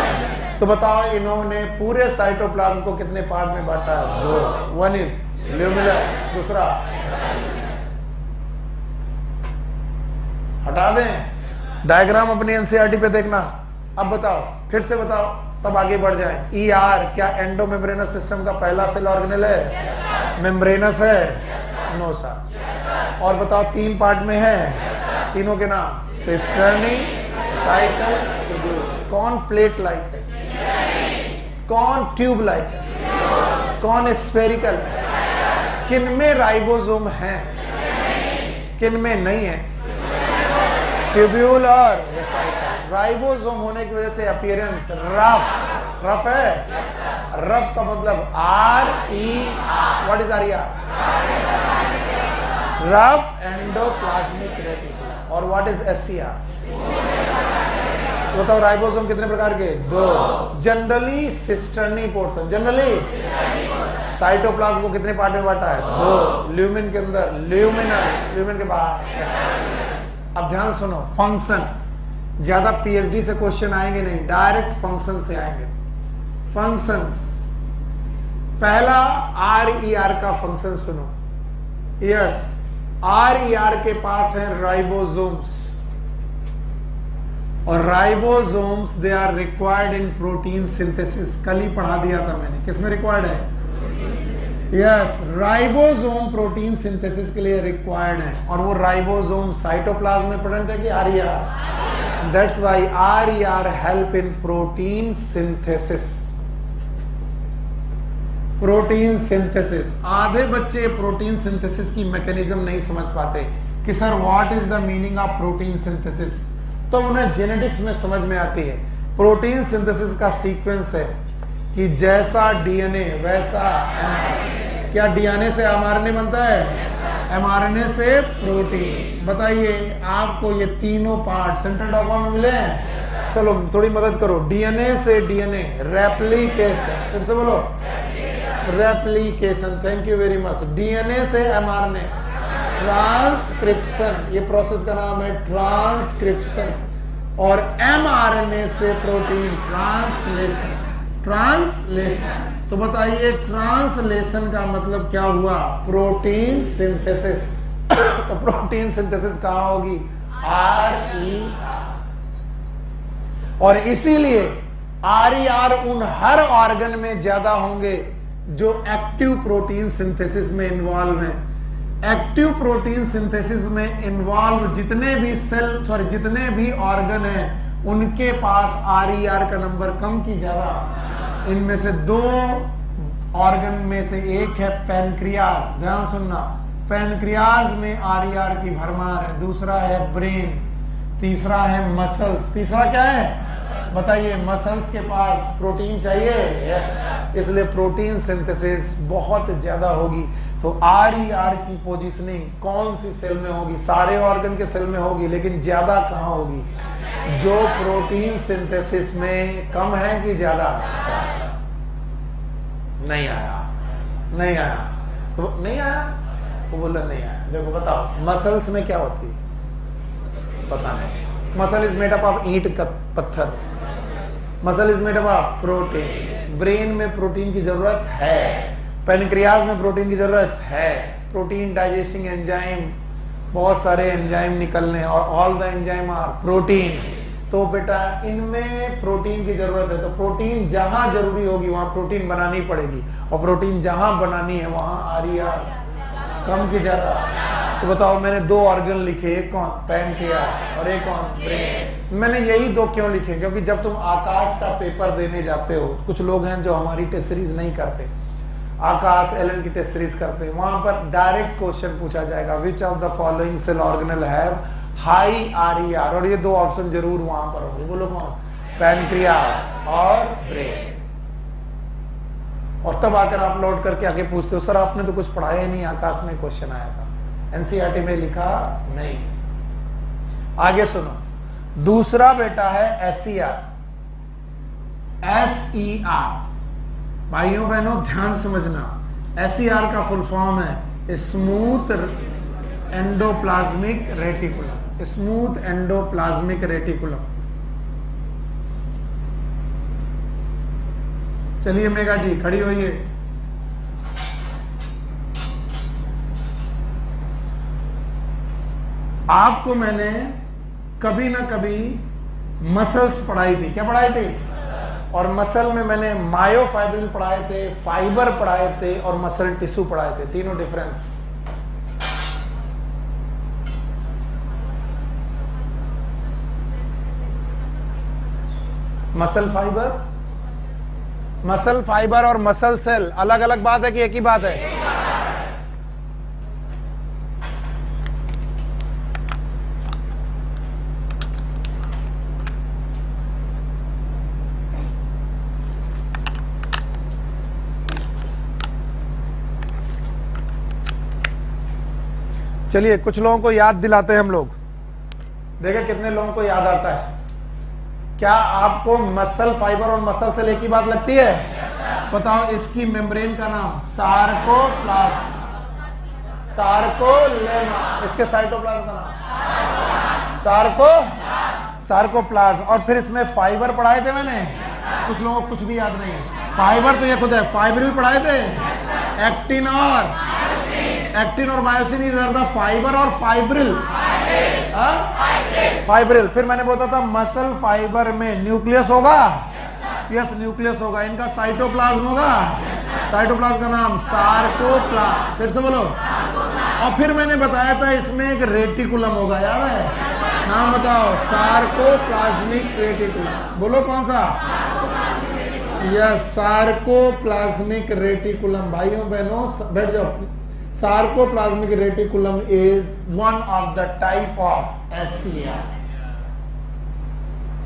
तो बताओ इन्होंने पूरे साइटोप्लाज्म को कितने पार्ट में बांटा है? 2। वन इज ल्यूमिनल, दूसरा हटा दें। डायग्राम अपनी एनसीईआरटी पे देखना। अब बताओ, फिर से बताओ, तब आगे बढ़ जाए। ER क्या एंडोमेम्ब्रेनस सिस्टम का पहला सेल ऑर्गेनेल है? मेम्ब्रेनस है? No sir. और बताओ 3 पार्ट में है, तीनों के नाम? Cisternae, vesicle, tubule. कौन प्लेट लाइक है? कौन ट्यूब लाइक है, कौन स्फेरिकल है, किन में राइबोसोम है, किन में नहीं है, ट्यूब्यूल और वेसाइकल। राइबोसोम होने की वजह से अपीयरेंस रफ है। रफ का मतलब RER। What is RER? Rough endoplasmic reticulum. और व्हाट इज SCR? बताओ राइबोसोम कितने प्रकार के? 2। Generally cisternae portion, generally cytoplasm को कितने पार्ट में बांटा है? 2। ल्यूमिन के अंदर, ल्यूमिन के बाहर। अब ध्यान सुनो, फंक्शन ज्यादा PhD से क्वेश्चन आएंगे नहीं, डायरेक्ट फंक्शन से आएंगे। फंक्शंस, पहला RER का फंक्शन सुनो। यस, RER के पास है राइबोसोम्स, और ribosomes they are required in protein synthesis. कल ही पढ़ा दिया था मैंने, किसमें रिक्वायर्ड है? यस, राइबोसोम प्रोटीन सिंथेसिस के लिए रिक्वायर्ड है। और वो राइबोसोम साइटोप्लाज्म में प्रेजेंट है कि RER? That's why RER help in protein synthesis. Protein synthesis, आधे बच्चे प्रोटीन सिंथेसिस की मैकेनिज्म नहीं समझ पाते कि sir what is the meaning of protein synthesis, तो उन्हें जेनेटिक्स में समझ में आती है। प्रोटीन सिंथेसिस का सीक्वेंस है कि जैसा DNA वैसा mRNA। क्या DNA से mRNA बनता है? mRNA से प्रोटीन। बताइए आपको ये तीनों पार्ट सेंट्रल डॉग्मा में मिले हैं? चलो थोड़ी मदद करो। DNA से DNA रेप्लिकेशन, फिर से बोलो replication. Thank you very much. DNA से mRNA ट्रांसक्रिप्शन, ये प्रोसेस का नाम है ट्रांसक्रिप्शन। और mRNA से प्रोटीन ट्रांसलेशन। तो बताइए ट्रांसलेशन का मतलब क्या हुआ? Protein synthesis. तो प्रोटीन सिंथेसिस कहां होगी? RER। और इसीलिए RER उन हर ऑर्गन में ज्यादा होंगे जो एक्टिव प्रोटीन सिंथेसिस में इन्वॉल्व हैं। एक्टिव प्रोटीन सिंथेसिस में इन्वॉल्व जितने भी ऑर्गन हैं, उनके पास RER का नंबर कम की ज्यादा। इनमें से 2 ऑर्गन में से एक है पैनक्रियाज। ध्यान सुनना, पैनक्रियाज में RER की भरमार है। दूसरा है ब्रेन, तीसरा है मसल्स। तीसरा क्या है बताइए? मसल्स के पास प्रोटीन चाहिए। यस, इसलिए प्रोटीन सिंथेसिस बहुत ज्यादा होगी। तो RER की पोजीशनिंग कौन सी सेल में होगी? सारे ऑर्गन के सेल में होगी, लेकिन ज्यादा कहां होगी? जो प्रोटीन सिंथेसिस में कम है कि ज्यादा? नहीं आया तो नहीं आया, वो बोला नहीं आया। देखो बताओ मसल्स में क्या होती है? पता नहीं। Muscle is made up of ईंट का पत्थर। Muscle is made up of protein. Brain में प्रोटीन की जरूरत है, पैनक्रियाज में प्रोटीन की जरूरत है। प्रोटीन डाइजेस्टिंग एंजाइम, बहुत सारे एंजाइम निकलने, और all the enzyme are protein. तो बेटा इनमें प्रोटीन की जरूरत है। तो प्रोटीन जहां जरूरी होगी वहां प्रोटीन बनानी पड़ेगी, और प्रोटीन जहां बनानी है वहां RER कम की ज्यादा। तो बताओ, मैंने 2 ऑर्गन लिखे, एक कौन? पैनक्रियाज, और एक कौन? ब्रेन। मैंने यही 2 क्यों लिखे? क्योंकि जब तुम आकाश का पेपर देने जाते हो, कुछ लोग हैं जो हमारी टेस्ट सीरीज नहीं करते, आकाश एलन की टेस्ट सीरीज करते हैं, वहां पर डायरेक्ट क्वेश्चन पूछा जाएगा, which of the following cell organelle have high RER, और ये 2 ऑप्शन जरूर वहां पर होंगे। बोलो कौन? पैनक्रियाज और ब्रेन। और तब आकर आप लौट करके आगे पूछते हो, सर आपने तो कुछ पढ़ाया ही नहीं, आकाश में क्वेश्चन आया था, NCERT में लिखा नहीं। आगे सुनो, दूसरा बेटा है SER। भाइयों बहनों ध्यान समझना, SER का फुल फॉर्म है smooth endoplasmic reticulum. Smooth endoplasmic reticulum. चलिए मेघा जी खड़ी होइए। आपको मैंने कभी ना कभी मसल्स पढ़ाई थी। क्या पढ़ाई थी? और मसल में मैंने मायोफाइब्रिल पढ़ाए थे, फाइबर पढ़ाए थे, और मसल टिश्यू पढ़ाए थे। तीनों difference. Muscle fibre, muscle fibre और मसल सेल अलग अलग बात है कि एक ही बात है? चलिए कुछ लोगों को याद दिलाते हैं हम लोग, देखें कितने लोगों को याद आता है। क्या आपको मसल फाइबर और मसल सेल एक ही बात लगती है? बताओ इसकी मेम्ब्रेन का नाम सार्कोप्लाज्म, सार्कोलेमा। इसके साइटोप्लाज्म का नाम सार्कोप्लाज्म। और फिर इसमें फाइबर पढ़ाए थे मैंने, कुछ लोगों को कुछ भी याद नहीं है। फाइबर तो ये खुद है, फाइब्रिल पढ़ाए थे, एक्टिन और मायोसिन इज द फाइबर और फाइब्रिल, फाइब्रिल। फिर मैंने बोला था मसल फाइबर में न्यूक्लियस होगा, यस न्यूक्लियस होगा, इनका साइटोप्लाज्म होगा, साइटोप्लाज्म का नाम सार्कोप्लाज्म। फिर से बोलो। और फिर मैंने बताया था इसमें एक रेटिकुलम होगा, याद है? नाम बताओ, सार्कोप्लाज्मिक रेटिकुलम। बोलो कौन सा? Yes, sarcoplasmic reticulum. भाइयों बहनों बैठ जाओ। Sarcoplasmic reticulum is one of the type of SCR.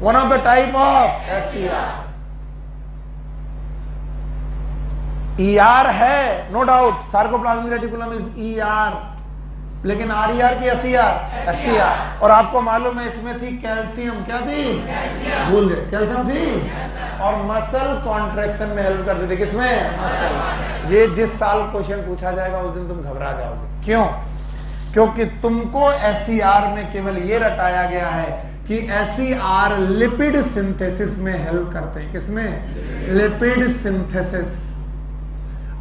One of the type of SCR. ER है, no doubt. Sarcoplasmic reticulum is ER. लेकिन RER की SCR। और आपको मालूम है इसमें थी कैल्शियम, क्या थी? भूल गए, कैल्शियम थी। और मसल कॉन्ट्रैक्शन में हेल्प करती थी, किसमें? मसल। ये जिस साल क्वेश्चन पूछा जाएगा उस दिन तुम घबरा जाओगे। क्यों? क्योंकि तुमको SCR में केवल ये रटाया गया है कि SCR लिपिड सिंथेसिस में हेल्प करते हैं। किसमें? Lipid synthesis.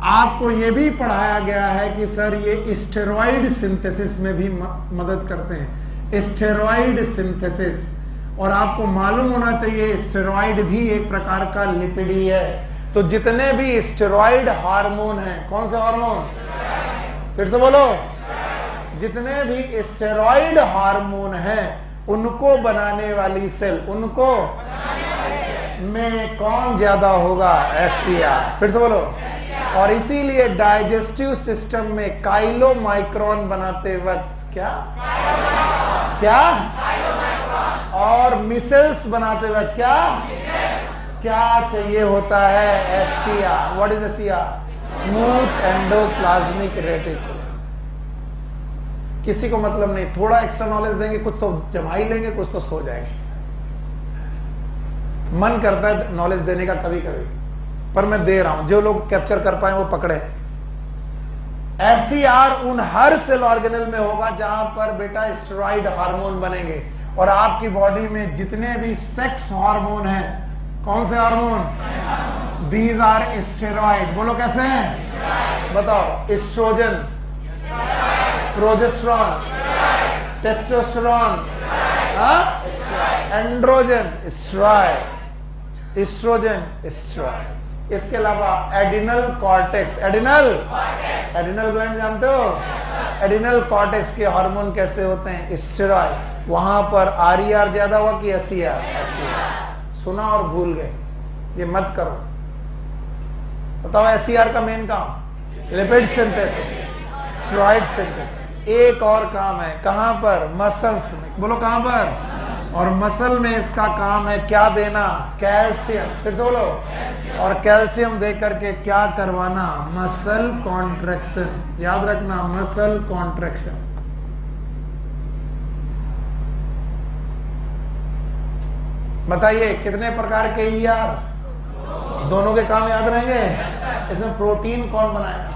आपको ये भी पढ़ाया गया है कि सर ये स्टेरॉइड सिंथेसिस में भी मदद करते हैं, स्टेरॉइड सिंथेसिस। और आपको मालूम होना चाहिए स्टेरॉइड भी एक प्रकार का लिपिड ही है। तो जितने भी स्टेरॉइड हार्मोन हैं, कौन सा हार्मोन? फिर से बोलो। जितने भी स्टेरॉइड हार्मोन हैं उनको बनाने वाली सेल, उनको में कौन ज्यादा होगा? SCR। फिर से बोलो। और इसीलिए डाइजेस्टिव सिस्टम में काइलोमाइक्रोन बनाते वक्त क्या और मिसल्स बनाते वक्त क्या चाहिए होता है? SCR। What is SCR? Smooth endoplasmic reticulum. किसी को मतलब नहीं, थोड़ा एक्स्ट्रा नॉलेज देंगे, कुछ तो जमा ही लेंगे, कुछ तो सो जाएंगे। मन करता है नॉलेज देने का कभी कभी, पर मैं दे रहा हूं, जो लोग कैप्चर कर पाए वो पकड़े। SCR उन हर सेल ऑर्गेनल में होगा जहां पर बेटा स्टेरॉइड हार्मोन बनेंगे। और आपकी बॉडी में जितने भी सेक्स हार्मोन हैं, कौन से हार्मोन? These are steroid. बोलो कैसे हैं? बताओ। Estrogen, progesterone, testosterone, androgen, steroid, estrogen, steroid. इसके अलावा एडिनल कॉर्टेक्स, एडिनल ग्लैंड जानते हो? एडिनल कॉर्टेक्स के हार्मोन कैसे होते हैं? स्टेरॉइड। वहां पर RER ज्यादा हुआ कि SCR? सुना और भूल गए, ये मत करो। बताओ SCR का मेन काम? Lipid synthesis, steroid synthesis. एक और काम है, कहां पर? मसल्स में। बोलो कहां पर? और मसल में इसका काम है क्या देना? कैल्शियम। फिर से बोलो। और कैल्शियम दे करके क्या करवाना? Muscle contraction. याद रखना, मसल कॉन्ट्रैक्शन। बताइए कितने प्रकार के ER? दोनों के काम याद रहेंगे? इसमें प्रोटीन कौन बनाएगा?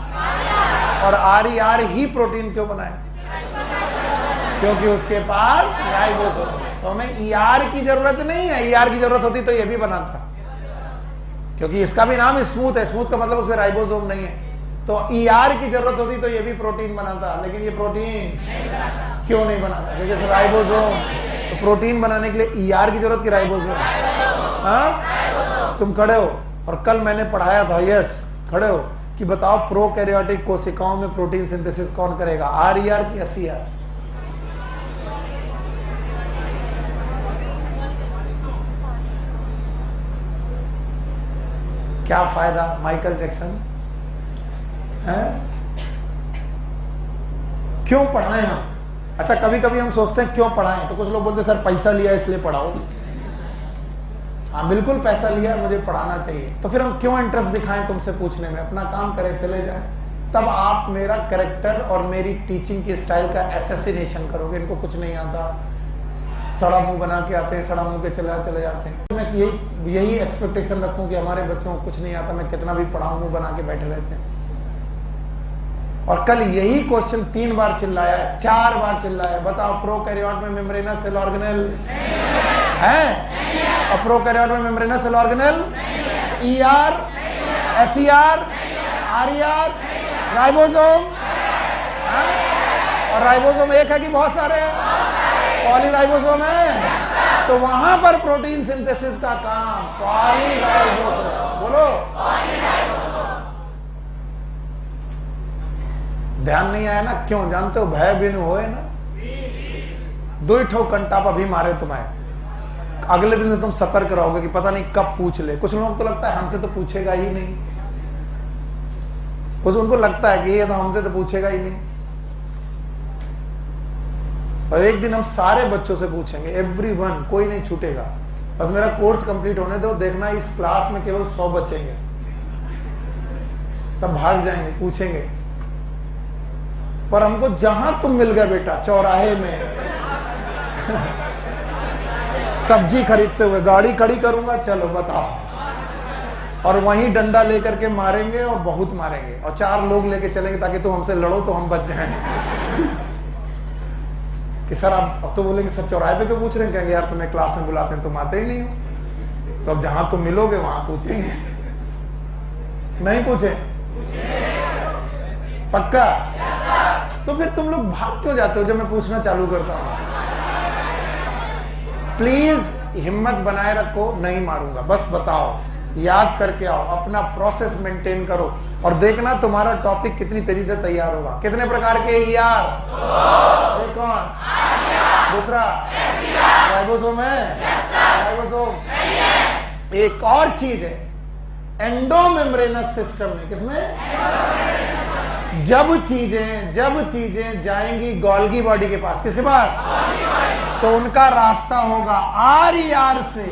और RER ही प्रोटीन क्यों बनाए? क्योंकि उसके पास राइबोसोम। तो हमें ER की जरूरत नहीं है। ER की जरूरत होती तो ये भी बनाता, क्योंकि इसका भी नाम स्मूथ है। स्मूथ का मतलब उसमें राइबोसोम नहीं है। तो ER की जरूरत होती तो ये भी प्रोटीन बनाता, लेकिन ये प्रोटीन क्यों नहीं बनाता? क्योंकि राइबोसोम। तो प्रोटीन बनाने के लिए ER की जरूरत की राइबोसोम? हाँ, तुम खड़े हो। और कल मैंने पढ़ाया था, यस खड़े हो, कि बताओ प्रोकैरियोटिक कोशिकाओं में प्रोटीन सिंथेसिस कौन करेगा? RER की SCR? क्या फायदा माइकल जैक्सन है? क्यों पढ़ाएं हम? अच्छा, कभी कभी हम सोचते हैं क्यों पढ़ाएं, तो कुछ लोग बोलते हैं सर पैसा लिया इसलिए पढ़ाओ। हाँ बिल्कुल पैसा लिया, मुझे पढ़ाना चाहिए, तो फिर हम क्यों इंटरेस्ट दिखाएं तुमसे पूछने में? अपना काम करें, चले जाएं। तब आप मेरा कैरेक्टर और मेरी टीचिंग की स्टाइल का एसेसिनेशन करोगे। इनको कुछ नहीं आता, सड़ा मुंह बना के आते हैं, सड़ा मुंह के चले जाते हैं। मैं यही एक्सपेक्टेशन रखूं कि हमारे बच्चों को कुछ नहीं आता, मैं कितना भी पढ़ाऊं, मुंह बना के बैठे रहते हैं। और कल यही क्वेश्चन 3 बार चिल्लाया, 4 बार चिल्लाया, बताओ प्रोकैरियोट में मेम्ब्रेनस सेल ऑर्गेनेल है? और प्रोकैरियोट में membranous cell organelle ER, SER, RER, ribosome, और राइबोसोम एक है कि बहुत सारे हैं? पॉलीराइबोसोम है। तो वहां पर प्रोटीन सिंथेसिस का काम पॉलीराइबोसोम, बोलो ध्यान नहीं आया ना? क्यों जानते हो? भय बिनु होए ना, 2 ठो कंटाप अभी मारे तुम्हें, अगले दिन से तुम सतर्क रहोगे कि पता नहीं कब पूछ ले। कुछ लोगों को तो लगता है हमसे तो पूछेगा ही नहीं, कुछ उनको लगता है कि ये तो हमसे तो पूछेगा ही नहीं। और एक दिन हम सारे बच्चों से पूछेंगे, एवरीवन, कोई नहीं छूटेगा। बस मेरा कोर्स कंप्लीट होने दो, देखना इस क्लास में केवल 100 बचेंगे, सब भाग जाएंगे, पूछेंगे। पर हमको जहां तुम मिल गए बेटा, चौराहे में सब्जी खरीदते हुए, गाड़ी खड़ी करूंगा, चलो बताओ, और वहीं डंडा लेकर के मारेंगे, और बहुत मारेंगे, और 4 लोग लेके चलेंगे ताकि तुम हमसे लड़ो तो हम बच जाएं। कि सर आप तो बोलेंगे सर चौराहे पे क्यों पूछ रहे हैं? कहेंगे यार तुम्हें क्लास में बुलाते हैं, तुम आते ही नहीं हो। तो अब जहां तुम मिलोगे वहां पूछेंगे, नहीं पूछे? पक्का? तो फिर तुम लोग भाग क्यों जाते हो जब मैं पूछना चालू करता हूं? प्लीज हिम्मत बनाए रखो, नहीं मारूंगा, बस बताओ, याद करके आओ, अपना प्रोसेस मेंटेन करो, और देखना तुम्हारा टॉपिक कितनी तेजी से तैयार होगा। कितने प्रकार के ER? एक कौन? दूसरा राइबोसोम है, राइबोसोम। एक और चीज है एंडोमेम्ब्रेनस सिस्टम में। किसमें? जब चीजें जाएंगी गोल्गी बॉडी के पास, किसके पास? तो उनका रास्ता होगा RER से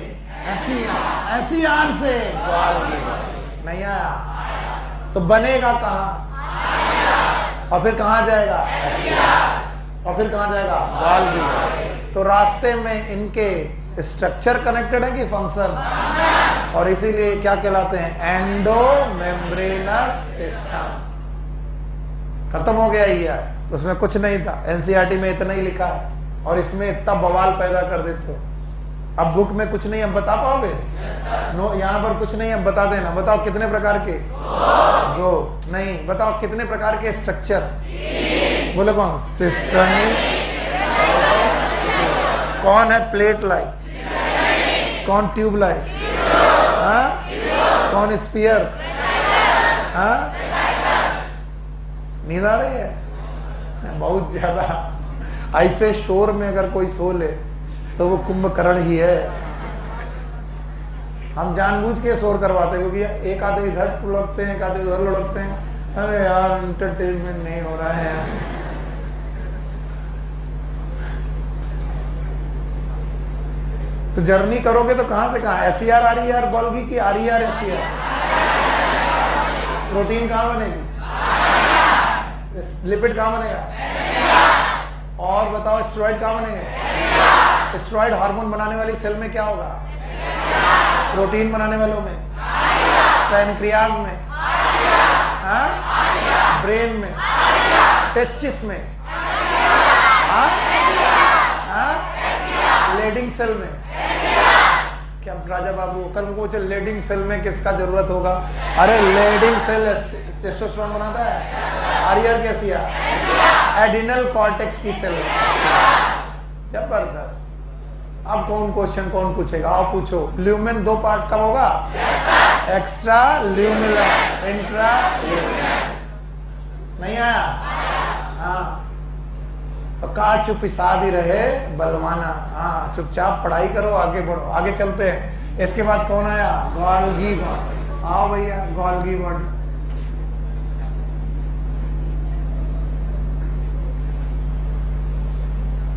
SER, SER से गोल्गी बॉडी। नहीं आया? तो बनेगा कहां? और फिर कहां जाएगा? SER, और फिर कहां जाएगा? Golgi body. तो रास्ते में इनके स्ट्रक्चर कनेक्टेड है कि फंक्शन? और इसीलिए क्या कहलाते हैं? Endomembranes system. खत्म हो गया ER, उसमें कुछ नहीं था, NCERT में इतना ही लिखा है, और इसमें इतना बवाल पैदा कर देते हो। अब बुक में कुछ नहीं, अब बता पाओगे? नो, यहाँ पर कुछ नहीं, अब बता देना। बताओ कितने प्रकार के? 2। नहीं, बताओ कितने प्रकार के स्ट्रक्चर? बोले कौन? सिस्टम। कौन है प्लेट लाइट? कौन ट्यूब लाइट? कौन स्पीयर? नींद आ रही है बहुत ज्यादा। ऐसे शोर में अगर कोई सो ले तो वो कुंभकर्ण ही है। हम जानबूझ के शोर करवाते हैं, क्योंकि एक आधे इधर लुढ़कते हैं, एक आधे उधर लुढ़कते हैं। अरे यार एंटरटेनमेंट नहीं हो रहा है। तो जर्नी करोगे तो कहां से कहां? SER RER गोल्गी की RER SER? प्रोटीन कहां बनेगी? लिपिड कहां बनेगा? और बताओ स्टेरॉइड कहां बनेंगे? स्टेरॉइड हार्मोन बनाने वाली सेल में क्या होगा? प्रोटीन बनाने वालों में, पैनक्रियाज में, ब्रेन में, टेस्टिस में, लेडिंग सेल में। क्या राजा बाबू कल को पूछे लेडिंग सेल में किसका जरूरत होगा? अरे लेडिंग सेल टेस्टोस्टेरोन बनाता है। RER कैसी है? एडिनल कॉर्टेक्स की सेल। जबरदस्त। अब कौन क्वेश्चन कौन पूछेगा? आप पूछो। ल्यूमेन 2 पार्ट कब होगा? Extra luminal, intra luminal. नहीं आया? हाँ, तो का चुप साधी रहे बलवाना। हाँ, चुपचाप पढ़ाई करो, आगे बढ़ो। आगे चलते हैं। इसके बाद कौन आया? Golgi body. आओ भैया, गोल्गी बॉडी।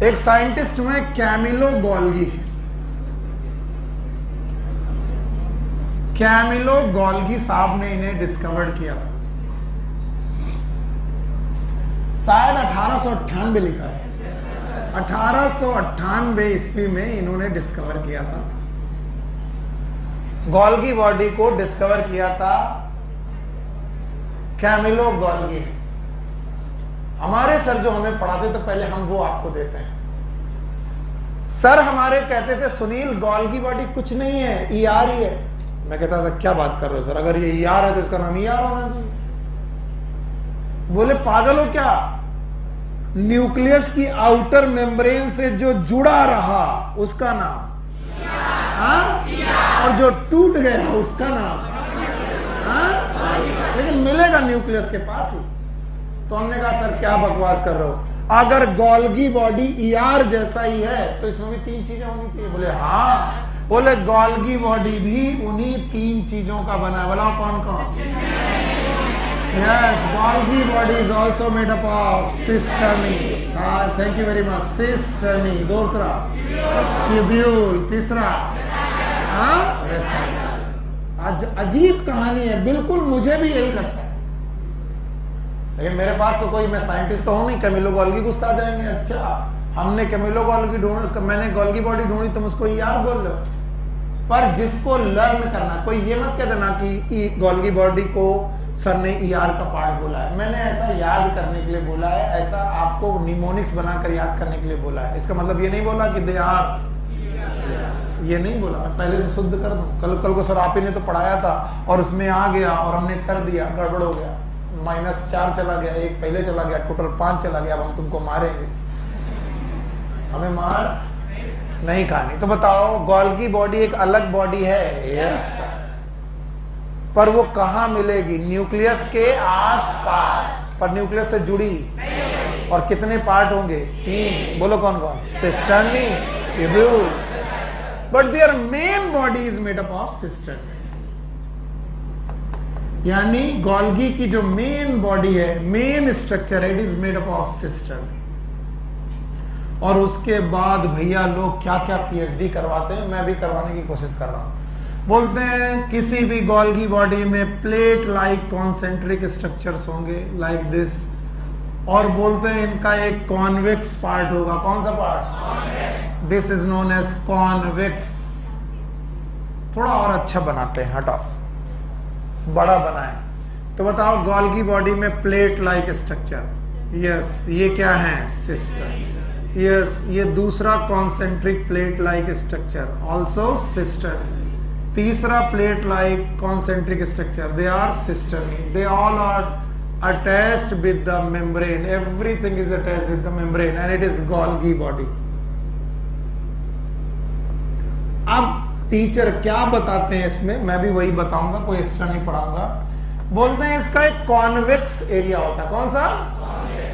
एक साइंटिस्ट में कैमिलो गोल्गी, कैमिलो गोल्गी साहब ने इन्हें डिस्कवर किया था। शायद 1898 लिखा है, 1898 ईस्वी में इन्होंने डिस्कवर किया था। गोल्गी बॉडी को डिस्कवर किया था कैमिलो गोल्गी ने। हमारे सर जो हमें पढ़ाते थे पहले, हम वो आपको देते हैं। सर हमारे कहते थे सुनील गोल्गी बॉडी कुछ नहीं है, ER ही है। मैं कहता था क्या बात कर रहे हो सर, अगर ये ER है तो इसका नाम ER होना चाहिए। बोले पागल हो क्या, न्यूक्लियस की आउटर मेम्ब्रेन से जो जुड़ा रहा उसका नाम, और जो टूट गया उसका नाम, लेकिन मिलेगा न्यूक्लियस के पास ही। तो हमने कहा सर क्या बकवास कर रहे हो, अगर गोल्गी बॉडी ER जैसा ही है तो इसमें भी 3 चीजें होनी चाहिए। बोले हाँ। बोले गोल्गी बॉडी भी उन्हीं 3 चीजों का बना है। बोला कौन कौन? Yes, Golgi body is also made up of cisternae. हाँ, thank you very much. Cisternae, दूसरा ट्यूब्यूल, तीसरा आज अजीब कहानी है, बिल्कुल मुझे भी यही लगता है। लेकिन मेरे पास तो कोई, मैं साइंटिस्ट तो हूं नहीं, कैमिलो गोल्गी गुस्सा आ जाएंगे। अच्छा हमने कैमिलो गोल्गी ढूंढ, मैंने गोल्गी बॉडी ढूंढी, तुम उसको ER बोल रहे हो। पर जिसको लर्न करना, कोई ये मत कह देना कि गोल्गी बॉडी को सर ने ER का पार्ट बोला है। मैंने ऐसा याद करने के लिए बोला है, ऐसा आपको निमोनिक्स बनाकर याद करने के लिए बोला है। इसका मतलब ये नहीं बोला कि दे आर, ये नहीं बोला। मैं पहले से शुद्ध कर दूं। कल को सर आप ही ने तो पढ़ाया था और उसमें आ गया और हमने कर दिया, गड़बड़ हो गया, -4 चला गया, 1 पहले चला गया, टोटल 5 चला गया। अब हम तुमको मारेंगे, हमें मार नहीं खानी। तो बताओ गोल्गी बॉडी एक अलग बॉडी है, यस, पर वो कहां मिलेगी? न्यूक्लियस के आसपास, पर न्यूक्लियस से जुड़ी। और कितने पार्ट होंगे? 3। बोलो कौन कौन? Cisternae, tubule, but their main body is made up of cisternae. यानी गोल्गी की जो मेन बॉडी है, मेन स्ट्रक्चर है, it is made up of cisternae. और उसके बाद भैया लोग क्या क्या PhD करवाते हैं, मैं भी करवाने की कोशिश कर रहा हूं। बोलते हैं किसी भी गोल्गी बॉडी में प्लेट लाइक कॉन्सेंट्रिक स्ट्रक्चर्स होंगे, लाइक दिस, और बोलते हैं इनका एक कॉन्वेक्स पार्ट होगा। कौन सा part? This is known as convex. थोड़ा और अच्छा बनाते हैं, हटाओ, बड़ा बनाए। तो बताओ गोल्गी बॉडी में प्लेट लाइक स्ट्रक्चर, यस, ये क्या है? सिस्टर। यस, ये दूसरा concentric plate like structure, also sister. तीसरा plate like concentric structure, they are cisternae. They all are attached with the membrane, everything is attached with the membrane and it is Golgi body. अब teacher क्या बताते हैं इसमें, मैं भी वही बताऊंगा, कोई एक्स्ट्रा नहीं पढ़ाऊंगा। बोलते हैं इसका एक कॉन्वेक्स एरिया होता है। कौन सा?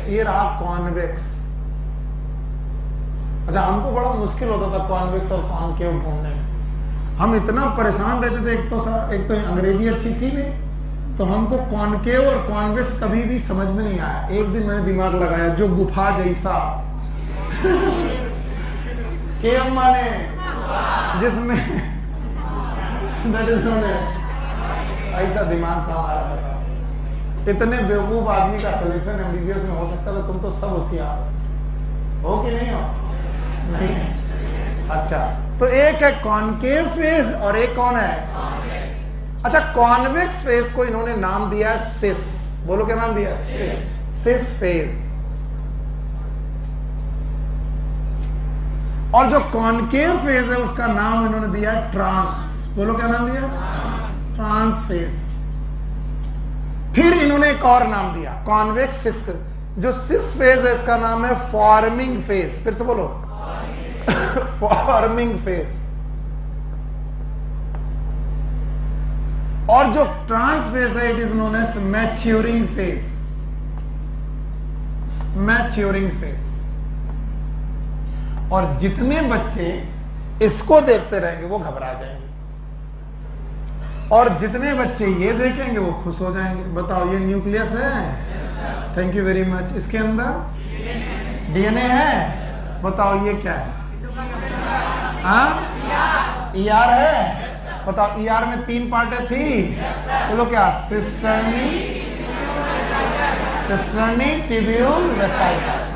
ये रहा कॉन्वेक्स। अच्छा, हमको बड़ा मुश्किल होता था कॉन्वेक्स और कॉनकेव ढूंढने में। हम इतना परेशान रहते थे, एक तो अंग्रेजी अच्छी थी नहीं, तो हमको कॉनकेव और कॉन्वेक्स कभी भी समझ में नहीं आया। एक दिन मैंने दिमाग लगाया, जो गुफा जैसा केव माने जिसमें ऐसा दिमाग था हमारा। इतने बेवकूफ आदमी का सिलेक्शन MBBS में हो सकता था, तुम तो सब होशियार हो कि नहीं हो? नहीं। अच्छा, तो एक है कॉनकेव फेज और एक कौन है? अच्छा, कॉन्वेक्स फेज को इन्होंने नाम दिया सिस। बोलो क्या नाम दिया? सिस फेज। और जो कॉनकेव फेज है उसका नाम इन्होंने दिया ट्रांस। बोलो क्या नाम दिया? Trans face. फिर इन्होंने एक और नाम दिया कॉन्वेक्स सिस। जो सिस फेज है इसका नाम है फॉर्मिंग फेज। फिर से बोलो, फॉर्मिंग फेज। और जो ट्रांस फेज है it is known as maturing face. Maturing face. और जितने बच्चे इसको देखते रहेंगे वो घबरा जाएंगे। और जितने बच्चे ये देखेंगे वो खुश हो जाएंगे। बताओ ये न्यूक्लियस है? Thank you very much. इसके अंदर डीएनए है। बताओ ये क्या है? हाँ, ईआर है। बताओ ईआर में 3 पार्टें थी, बोलो क्या? Cisternae, tubule,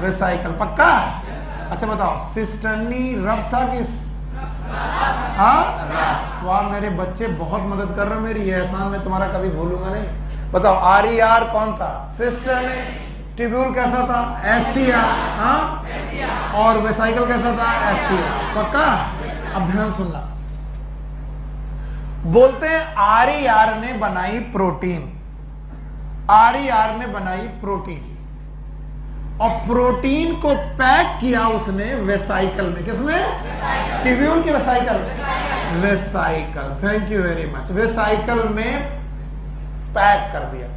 vesicle. पक्का? अच्छा बताओ सिस्टर्नी रफ था कि हाँ? वाह मेरे बच्चे बहुत मदद कर रहे हो मेरी, ये एहसान मैं तुम्हारा कभी भूलूंगा नहीं। बताओ आर कौन था? सिस्टर्नी। ट्यूब्यूल कैसा था? एससीआर। हाँ, और वेसाइकल कैसा था? एससीआर। पक्का? अब ध्यान सुनना, बोलते हैं आर ने बनाई प्रोटीन, आर ने बनाई प्रोटीन, और प्रोटीन को पैक किया उसने वेसाइकल में। किसमें? ट्यूब्यूल की vesicle, vesicle. Thank you very much. Vesicle में पैक कर दिया।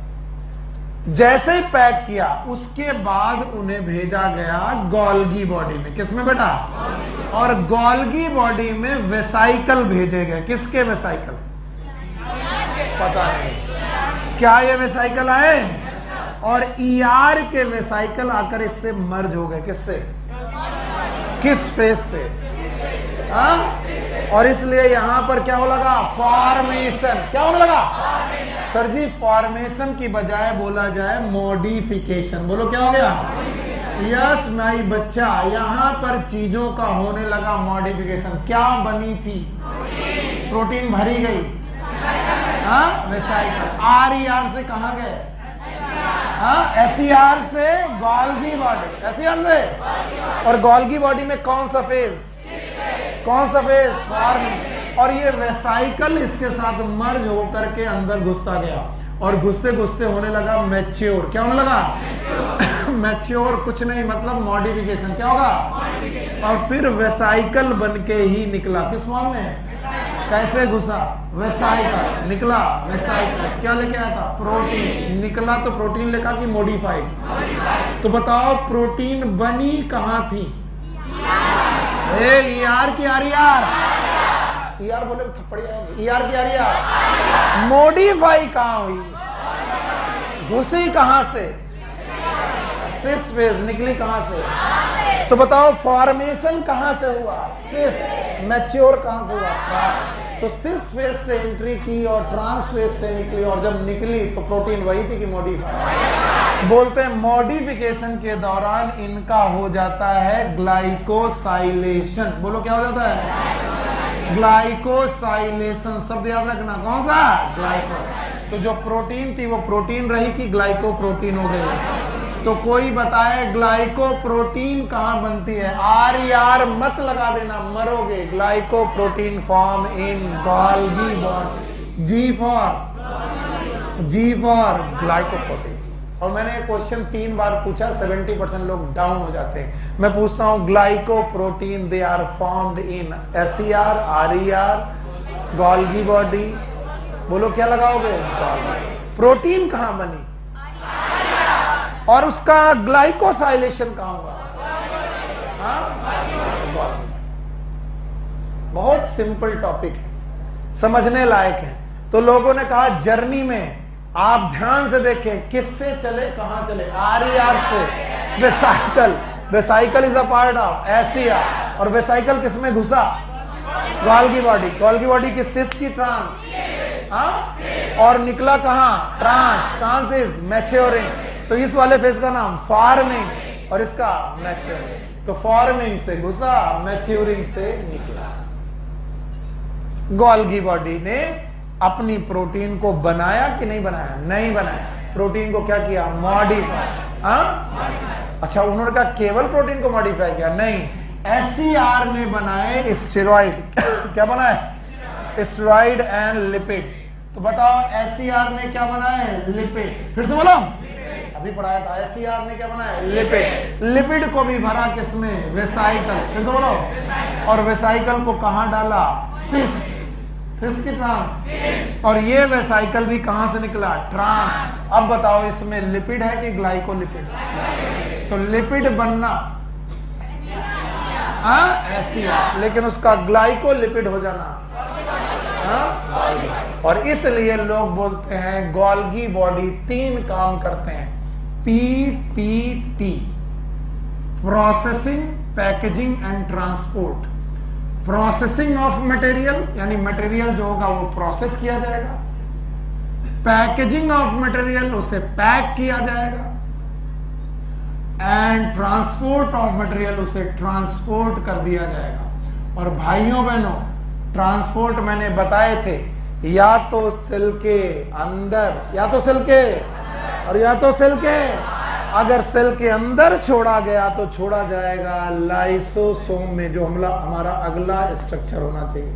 जैसे ही पैक किया उसके बाद उन्हें भेजा गया गोल्गी बॉडी में। किसमें बेटा? और गोल्गी बॉडी में वेसाइकल भेजे गए। किसके वेसाइकल? पता नहीं। क्या ये वेसाइकल आए? और ईआर के वेसाइकल आकर इससे मर्ज हो गए। किससे? किस फेज से? और इसलिए यहां पर क्या हो लगा? फॉर्मेशन। क्या होने लगा? सर जी फॉर्मेशन की बजाय बोला जाए मॉडिफिकेशन। बोलो क्या हो गया? यस माई बच्चा, यहां पर चीजों का होने लगा मॉडिफिकेशन। क्या बनी थी? प्रोटीन भरी गई। हाँ, वेसाइकल। आर से कहां गए? एसईआर से गोल्गी बॉडी, एसईआर से। और गोल्गी बॉडी में कौन सा फेज? कौन सा फेज? फॉर्म। और ये वेसाइकल इसके साथ मर्ज होकर के अंदर घुसता गया, और घुसते घुसते होने लगा मैच्योर। क्या होने लगा? मैच्योर कुछ नहीं मतलब मॉडिफिकेशन। क्या होगा? और फिर वेसाइकल बन के ही निकला। किस फॉर्म में? कैसे घुसा? वेसाइकल। निकला वेसाइकल। क्या लेके आया था? प्रोटीन। निकला तो प्रोटीन लेकर कि मॉडिफाइड? तो बताओ प्रोटीन बनी कहां थी? ईआर की आर ईआर बोले थप्पड़ आएंगे। ईआर की आर मॉडिफाई कहां हुई? घुसी कहां से? सिस फेज। निकली कहां से? तो बताओ फॉर्मेशन कहां से हुआ? सिस। मैच्योर कहां से हुआ? ट्रांस। तो सिस फेज से एंट्री की और ट्रांस फेज से निकली, और जब निकली तो प्रोटीन वही थी कि मॉडिफाई? बोलते हैं मॉडिफिकेशन के दौरान इनका हो जाता है ग्लाइकोसाइलेशन। बोलो क्या हो जाता है? ग्लाइकोसाइलेशन। शब्द याद रखना। कौन सा? ग्लाइकोस। तो जो प्रोटीन थी वो प्रोटीन रही कि ग्लाइकोप्रोटीन हो गई? तो कोई बताए ग्लाइकोप्रोटीन कहां बनती है? आर मत लगा देना, मरोगे। Glycoprotein form in Golgi body. G for glycoprotein. और मैंने क्वेश्चन 3 बार पूछा, 70% लोग डाउन हो जाते हैं। मैं पूछता हूं glycoprotein they are formed in SER, RER, Golgi body. बोलो क्या लगाओगे? प्रोटीन कहां बनी? और उसका ग्लाइकोसाइलेशन कहां हुआ? बहुत सिंपल टॉपिक है, समझने लायक है। तो लोगों ने कहा जर्नी में आप ध्यान से देखें, किससे चले कहां चले? आर से vesicle. Vesicle is a part of SER. और वेसाइकल किसमें घुसा? Golgi body. गोल्गी बॉडी की सिस की ट्रांस। और निकला कहां? ट्रांस। Trans maturing. तो इस वाले फेज का नाम फॉर्मिंग, और इसका मैच्योरिंग। तो फॉर्मिंग से घुसा, मैच्योरिंग से निकला। गोल्गी बॉडी ने अपनी प्रोटीन को बनाया कि नहीं बनाया? नहीं बनाया। प्रोटीन को क्या किया? मॉडिफाई। अच्छा, उन्होंने कहा केवल प्रोटीन को मॉडिफाई किया? नहीं, एसईआर ने बनाए स्टेरॉइड। क्या बनाए? Steroid and lipid. तो बताओ एसईआर ने क्या बनाए? लिपिड। फिर से बोलो, अभी पढ़ाया था। एसईआर ने क्या बनाया? लिपिड। लिपिड को भी भरा किसमें? वेसाइकल। फिर से बोलो, और वेसाइकल को कहां डाला? सिस। सिस की ट्रांस। और ये वेसाइकल भी कहां से निकला? ट्रांस। अब बताओ इसमें लिपिड है कि ग्लाइकोलिपिड? तो लिपिड बनना एसईआर, लेकिन उसका ग्लाइकोलिपिड हो जाना और इसलिए लोग बोलते हैं गोल्गी बॉडी 3 काम करते हैं, PPT, processing, packaging and transport. Processing of material, यानी मटेरियल जो होगा वो प्रोसेस किया जाएगा। पैकेजिंग ऑफ मटेरियल, उसे पैक किया जाएगा। एंड ट्रांसपोर्ट ऑफ मटेरियल, उसे ट्रांसपोर्ट कर दिया जाएगा। और भाइयों बहनों, ट्रांसपोर्ट मैंने बताए थे, या तो सेल के अंदर, या तो सेल के, और या तो सेल के, अगर सेल के अंदर छोड़ा गया तो छोड़ा जाएगा लाइसोसोम में, जो हमारा अगला स्ट्रक्चर होना चाहिए।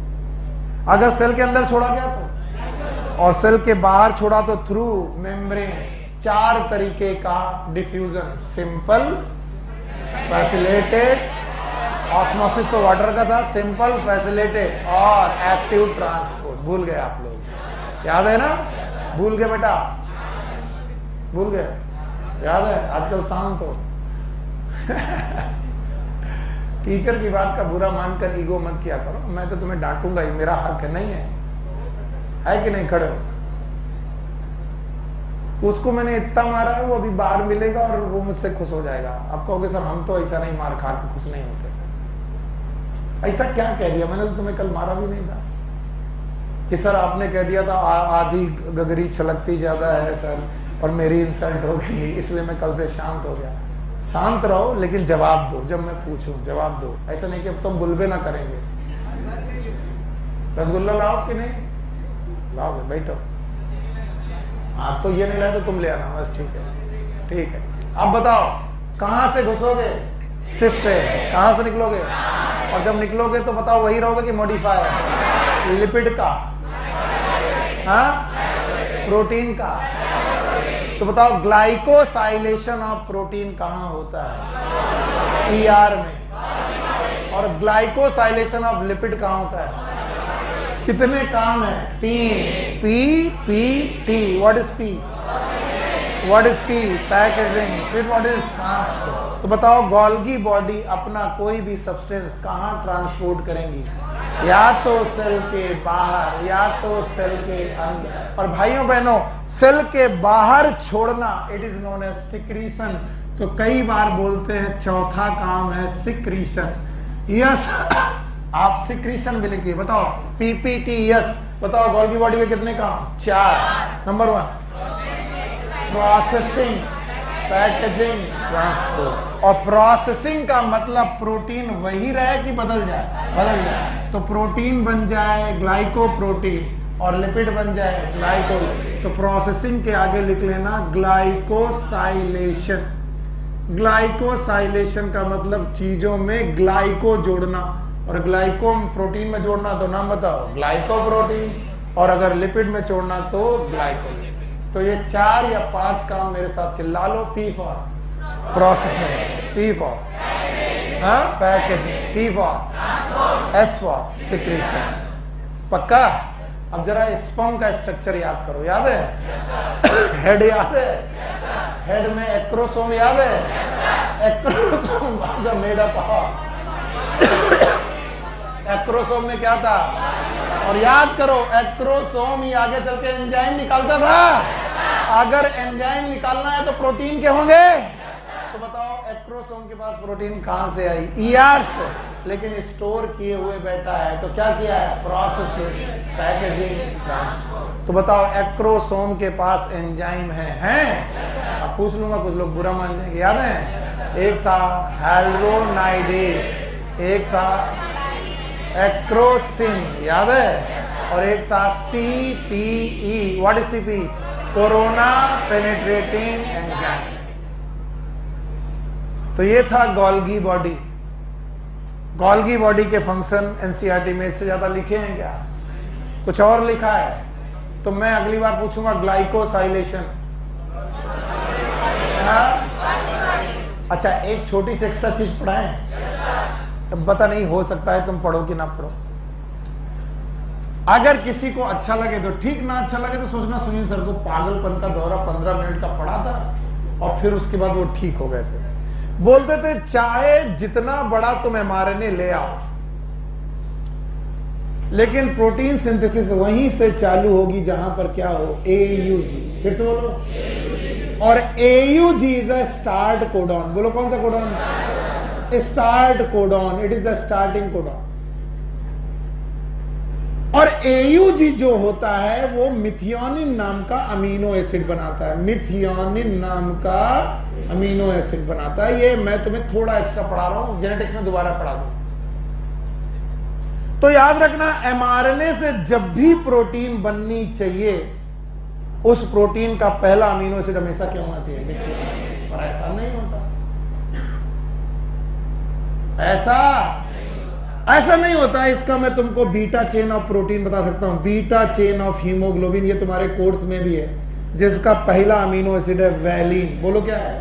अगर सेल के अंदर छोड़ा गया तो, और सेल के बाहर छोड़ा तो थ्रू मेम्ब्रेन। 4 तरीके का डिफ्यूजन, सिंपल, फैसिलिटेड, ऑस्मोसिस तो वाटर का था, सिंपल, फैसिलिटेड और एक्टिव ट्रांसपोर्ट। भूल गए आप लोग, याद है ना? भूल गए बेटा, भूल गए, याद है? आजकल शांत हो। टीचर की बात का बुरा मानकर ईगो मत किया करो, मैं तो तुम्हें डांटूंगा ही, मेरा हक नहीं है कि नहीं? खड़े हो। उसको मैंने इतना मारा है, वो अभी बाहर मिलेगा और वो मुझसे खुश हो जाएगा। आप कहोगे सर हम तो ऐसा नहीं मार खा के खुश नहीं होते। ऐसा क्या कह दिया मैंने? तो तुम्हें कल मारा भी नहीं था कि सर आपने कह दिया था आधी गगरी छलकती ज्यादा है सर, और मेरी इंसल्ट हो गई, इसलिए मैं कल से शांत हो गया। शांत रहो लेकिन जवाब दो, जब मैं पूछूं जवाब दो। ऐसा नहीं कि अब तुम बुलबे ना करेंगे। रसगुल्ला लाओ कि नहीं लाओगे? बैठो। आप तो ये नहीं लाए तो तुम ले आना, बस ठीक है, ठीक है। अब बताओ कहां से घुसोगे? सिस से। कहां से निकलोगे? और जब निकलोगे तो बताओ वही रहोगे कि मॉडिफायर? लिपिड का, हाँ, प्रोटीन का। तो बताओ ग्लाइकोसाइलेशन ऑफ प्रोटीन कहां होता है? ER में। और ग्लाइकोसाइलेशन ऑफ लिपिड कहां होता है? कितने काम है? 3। PPT। What is P? What is P? Packaging. फिर व्हाट इज ट्रांसपोर्ट? तो बताओ गोल्गी बॉडी अपना कोई भी सब्सटेंस कहां ट्रांसपोर्ट करेंगी? या तो सेल के बाहर, या तो सेल के अंदर। और भाइयों बहनों, सेल के बाहर छोड़ना it is known as secretion. तो कई बार बोलते हैं चौथा काम है सिक्रीशन। यस, आप सिक्रीशन भी लिखिए। बताओ PPT। यस, बताओ गोल्गी बॉडी के कितने काम? 4। Number 1 processing, packaging, transport. और प्रोसेसिंग का मतलब प्रोटीन वही रहे कि बदल जाए? बदल जाए। तो प्रोटीन बन जाए ग्लाइकोप्रोटीन और लिपिड बन जाए ग्लाइको। तो प्रोसेसिंग के आगे लिख लेना ग्लाइकोसाइलेशन। ग्लाइकोसाइलेशन का मतलब चीजों में ग्लाइको जोड़ना, और ग्लाइको प्रोटीन में जोड़ना तो नाम बताओ, ग्लाइकोप्रोटीन। और अगर लिपिड में जोड़ना तो ग्लाइको। तो ये 4 या 5 काम मेरे साथ चिल्ला लो। P for processing, P for packaging, T for, S for secretion. पक्का? अब जरा स्पर्म का स्ट्रक्चर याद करो। याद है? हेड याद है? हेड में एक्रोसोम याद है? Acrosome made up of. Acrosome में क्या था? और याद करो एक्रोसोम ही आगे चल के एंजाइम निकालता था। अगर एंजाइम निकालना है तो प्रोटीन के होंगे। तो बताओ एक्रोसोम के पास प्रोटीन कहां से आई? ER से। लेकिन स्टोर किए हुए बैठा है, तो क्या किया है? Processing, packaging, transport. तो बताओ एक्रोसोम के पास एंजाइम है? अब पूछ लूंगा, कुछ लोग बुरा मान जाएंगे। याद है? एक था हाइड्रोनाइडेज, एक था एक्रोसिन, याद है? और एक था CPE। What is CPE? Corona penetrating enzyme. तो ये था गोल्गी बॉडी। गोल्गी बॉडी के फंक्शन NCERT में इससे ज्यादा लिखे हैं क्या? कुछ और लिखा है? तो मैं अगली बार पूछूंगा ग्लाइकोसाइलेशन। अच्छा, एक छोटी सी एक्स्ट्रा चीज पढ़ाएं। अब पता नहीं, हो सकता है तुम पढ़ो कि ना पढ़ो। अगर किसी को अच्छा लगे तो ठीक, ना अच्छा लगे तो सोचना सुनील सर को पागलपन का दौरा 15 मिनट का पड़ा था और फिर उसके बाद वो ठीक हो गए थे। बोलते थे चाहे जितना बड़ा तुम mRNA ले आओ, लेकिन प्रोटीन सिंथेसिस वहीं से चालू होगी जहां पर क्या हो, AUG। फिर से बोलो, और AUG is a start codon. बोलो कौन सा codon? Start codon, it is a starting codon. और AUG जो होता है वो मिथियोनिन नाम का अमीनो एसिड बनाता है, मिथियोनिन नाम का अमीनो एसिड बनाता है। ये मैं तुम्हें थोड़ा एक्स्ट्रा पढ़ा रहा हूं, जेनेटिक्स में दोबारा पढ़ा दूं। तो याद रखना, mRNA से जब भी प्रोटीन बननी चाहिए, उस प्रोटीन का पहला अमीनो एसिड हमेशा क्या होना चाहिए, मिथियोनिन। और ऐसा नहीं होता, ऐसा नहीं होता। इसका मैं तुमको बीटा चेन ऑफ प्रोटीन बता सकता हूं, बीटा चेन ऑफ हीमोग्लोबिन, ये तुम्हारे कोर्स में भी है, जिसका पहला अमीनो एसिड है वैलिन। बोलो क्या है?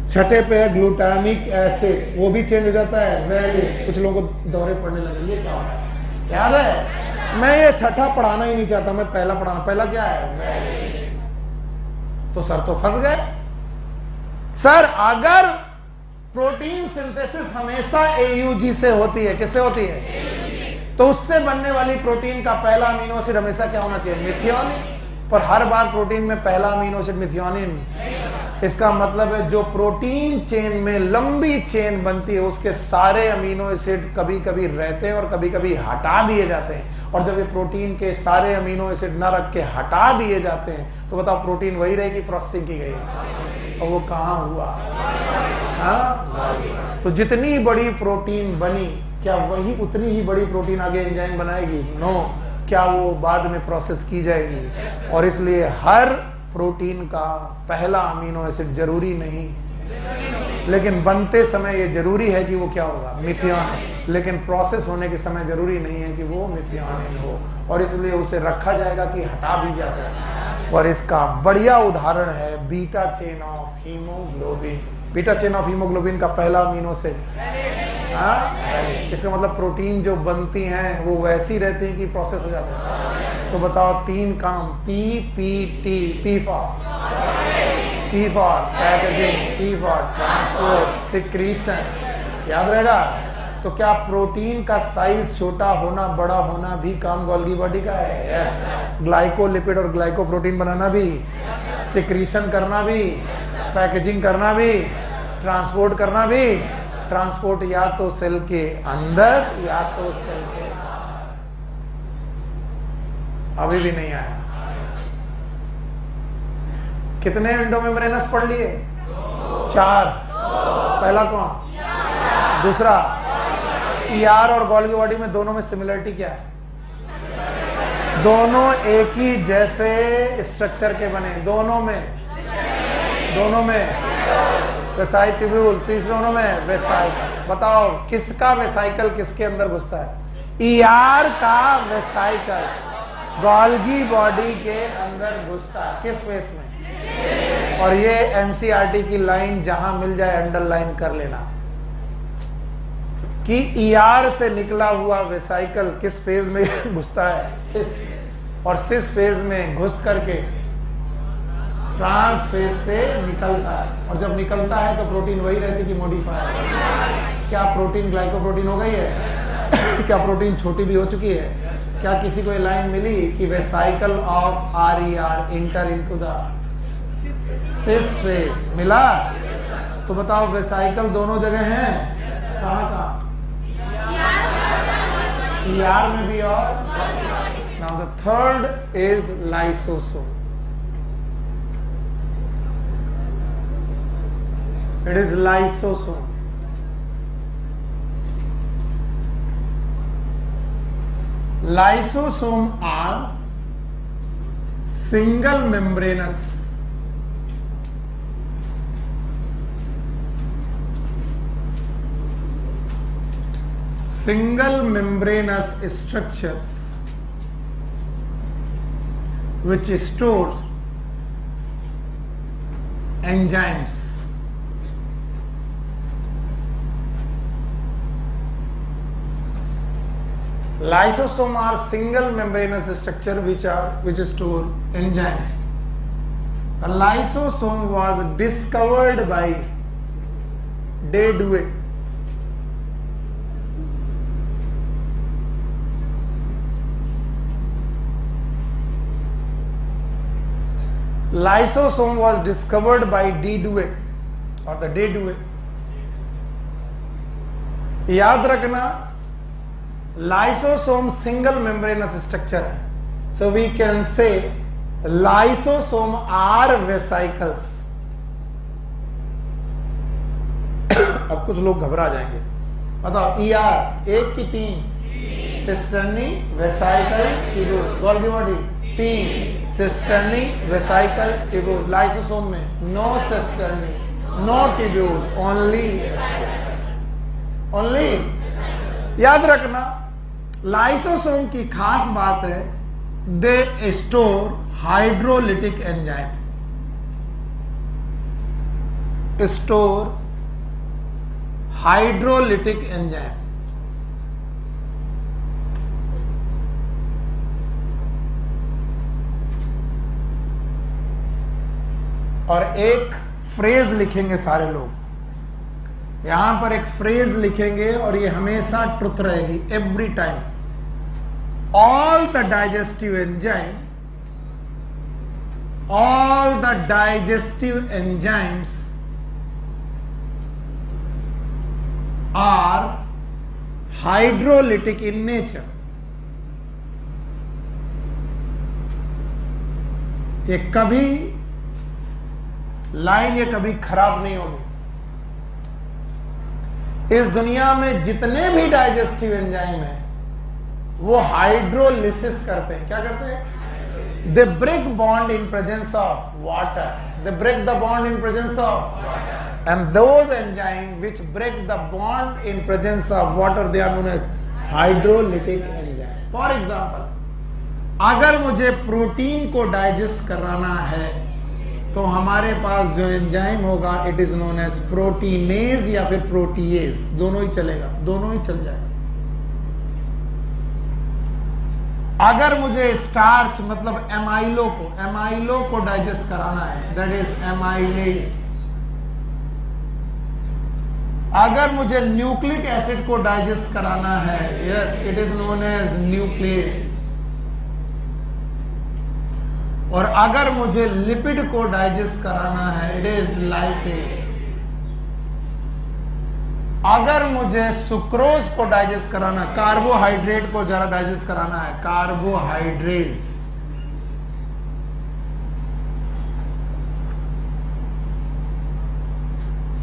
छठे पे है ग्लूटामिक एसिड, वो भी चेंज हो जाता है वैलिन। कुछ लोगों को दौरे पड़ने लगे, ये क्या हो रहा है, याद है? मैं ये छठा पढ़ाना ही नहीं चाहता, मैं पहला पढ़ाना। पहला क्या है? वैलिन। तो सर तो फंस गए। सर अगर प्रोटीन सिंथेसिस हमेशा AUG से होती है, किससे होती है? तो उससे बनने वाली प्रोटीन का पहला अमीनो एसिड हमेशा क्या होना चाहिए, मिथियोनिन। पर हर बार प्रोटीन में पहला अमीनो एसिड मिथियोनिन। इसका मतलब है जो प्रोटीन चेन में लंबी चेन बनती है, उसके सारे अमीनो एसिड कभी कभी रहते हैं और कभी कभी हटा दिए जाते हैं। और जब ये प्रोटीन के सारे अमीनो एसिड न रख के हटा दिए जाते हैं, तो बताओ प्रोटीन वही रहेगी, प्रोसेसिंग की गई, और वो कहां हुआ? हाँ? तो जितनी बड़ी प्रोटीन बनी, क्या वही उतनी ही बड़ी प्रोटीन आगे एंजाइम बनाएगी? नो। क्या वो बाद में प्रोसेस की जाएगी? और इसलिए हर प्रोटीन का पहला अमीनो एसिड जरूरी नहीं, लेकिन बनते समय ये जरूरी है कि वो क्या होगा, मिथियोनिन। लेकिन प्रोसेस होने के समय जरूरी नहीं है कि वो मिथियोनिन हो, और इसलिए उसे रखा जाएगा कि हटा भी जा सकता। और इसका बढ़िया उदाहरण है beta chain of haemoglobin. Beta chain of haemoglobin का पहला अमीनो एसिड, इसका मतलब प्रोटीन जो बनती हैं वो वैसी रहती हैं कि प्रोसेस हो जाता है। तो बताओ तीन काम, PPT, P for packaging, T for transport, secretion, याद रहेगा। तो क्या प्रोटीन का साइज छोटा होना, बड़ा होना भी काम गोल्गी बॉडी का है? यस। ग्लाइकोलिपिड और ग्लाइकोप्रोटीन बनाना भी, सिक्रीशन करना भी, पैकेजिंग करना भी, ट्रांसपोर्ट करना भी। ट्रांसपोर्ट या तो सेल के अंदर या तो सेल के बाहर। अभी भी नहीं आया। कितने विंडो मेम्ब्रेनस पढ़ लिए? 4। पहला कौन? दूसरा ER और गोल्गी बॉडी में दोनों में सिमिलरिटी क्या है? दोनों एक ही जैसे स्ट्रक्चर के बने, दोनों में वेसाइक ट्यूब्यूल, तीसरों में वेसाइकल। बताओ किसका वेसाइकल किसके अंदर घुसता है? ER का वेसाइकल गोल्गी बॉडी के अंदर घुसता है। किस फेस में? और ये NCERT की लाइन जहां मिल जाए अंडरलाइन कर लेना कि ER से निकला हुआ वेसाइकल किस फेज में घुसता है? सिस। और सिस फेज में घुस करके ट्रांस फेज से निकलता है। और जब निकलता है तो प्रोटीन वही रहती कि मॉडिफाई। क्या प्रोटीन ग्लाइकोप्रोटीन हो गई है? क्या प्रोटीन छोटी भी हो चुकी है? क्या किसी को ये लाइन मिली कि vesicle of RER inter into the cis phase? मिला? तो बताओ वेसाइकल दोनों जगह हैं, कहाँ? ER में भी और। Now the third is lysosome. It is lysosome. Lysosome are single membranous structures which stores enzymes. Lysosome are single membranous structure which store enzymes. The lysosome was discovered by Dewey lysosome was discovered by de Duve और the de Duve. याद रखना, lysosome single membranous structure है, so we can say lysosome are vesicles. अब कुछ लोग घबरा जाएंगे, बताओ ER 1 की 3 cisternae vesicle tubule, Golgi body 3 cisternae vesicle tubule. Lysosome में no cisternae, no tubule, only. याद रखना, लाइसोसोम की खास बात है, they store hydrolytic enzyme, store hydrolytic enzyme. और एक फ्रेज लिखेंगे सारे लोग, यहां पर एक फ्रेज लिखेंगे और ये हमेशा ट्रुथ रहेगी, every time. All the digestive enzyme, all the digestive enzymes are hydrolytic in nature। ये कभी लाइन ये कभी खराब नहीं होगी। इस दुनिया में जितने भी डाइजेस्टिव एंजाइम हैं वो हाइड्रोलिसिस करते हैं। क्या करते हैं? They break bond in presence of water. They break the bond in presence of water. And those enzymes which break the bond in presence of water, they are known as hydrolytic enzyme. For example, अगर मुझे protein को digest कराना है तो हमारे पास जो enzyme होगा, it is known as proteinase या फिर प्रोटीएज, दोनों ही चलेगा, दोनों ही चल जाएगा। अगर मुझे स्टार्च मतलब एमाइलो को डाइजेस्ट कराना है, दैट इज एमाइलेज। अगर मुझे न्यूक्लिक एसिड को डाइजेस्ट कराना है, yes, it is known as nuclease. और अगर मुझे लिपिड को डाइजेस्ट कराना है, इट इज लाइपेज। अगर मुझे सुक्रोज को डाइजेस्ट कराना, कार्बोहाइड्रेट को जरा डाइजेस्ट कराना है, कार्बोहाइड्रेज।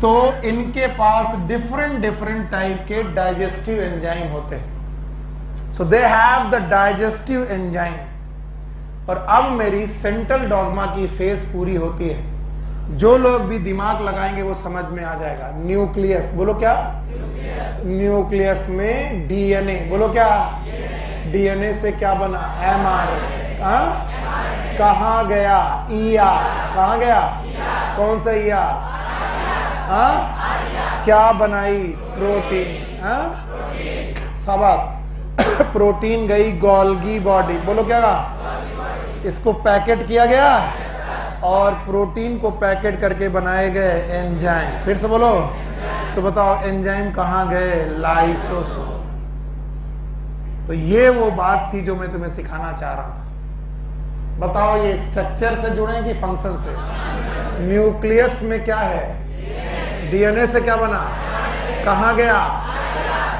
तो इनके पास डिफरेंट टाइप के डाइजेस्टिव एंजाइम होते हैं। So they have the digestive enzyme. और अब मेरी सेंट्रल डॉग्मा की फेज पूरी होती है। जो लोग भी दिमाग लगाएंगे वो समझ में आ जाएगा। न्यूक्लियस, बोलो क्या? न्यूक्लियस में डीएनए, बोलो क्या? डीएनए से क्या बना? एमआरएनए। कहाँ गया? ईआर। कहाँ गया? कौन सा ईआर? क्या बनाई? प्रोटीन। शाबाश। प्रोटीन गई गोल्गी बॉडी, बोलो क्या? इसको पैकेट किया गया और प्रोटीन को पैकेट करके बनाए गए एंजाइम। फिर से बोलो। तो बताओ एंजाइम कहाँ गए? लाइसोसोम। तो ये वो बात थी जो मैं तुम्हें सिखाना चाह रहा था। बताओ ये स्ट्रक्चर से जुड़े कि फंक्शन से? न्यूक्लियस में क्या है? डीएनए से क्या बना? कहाँ गया?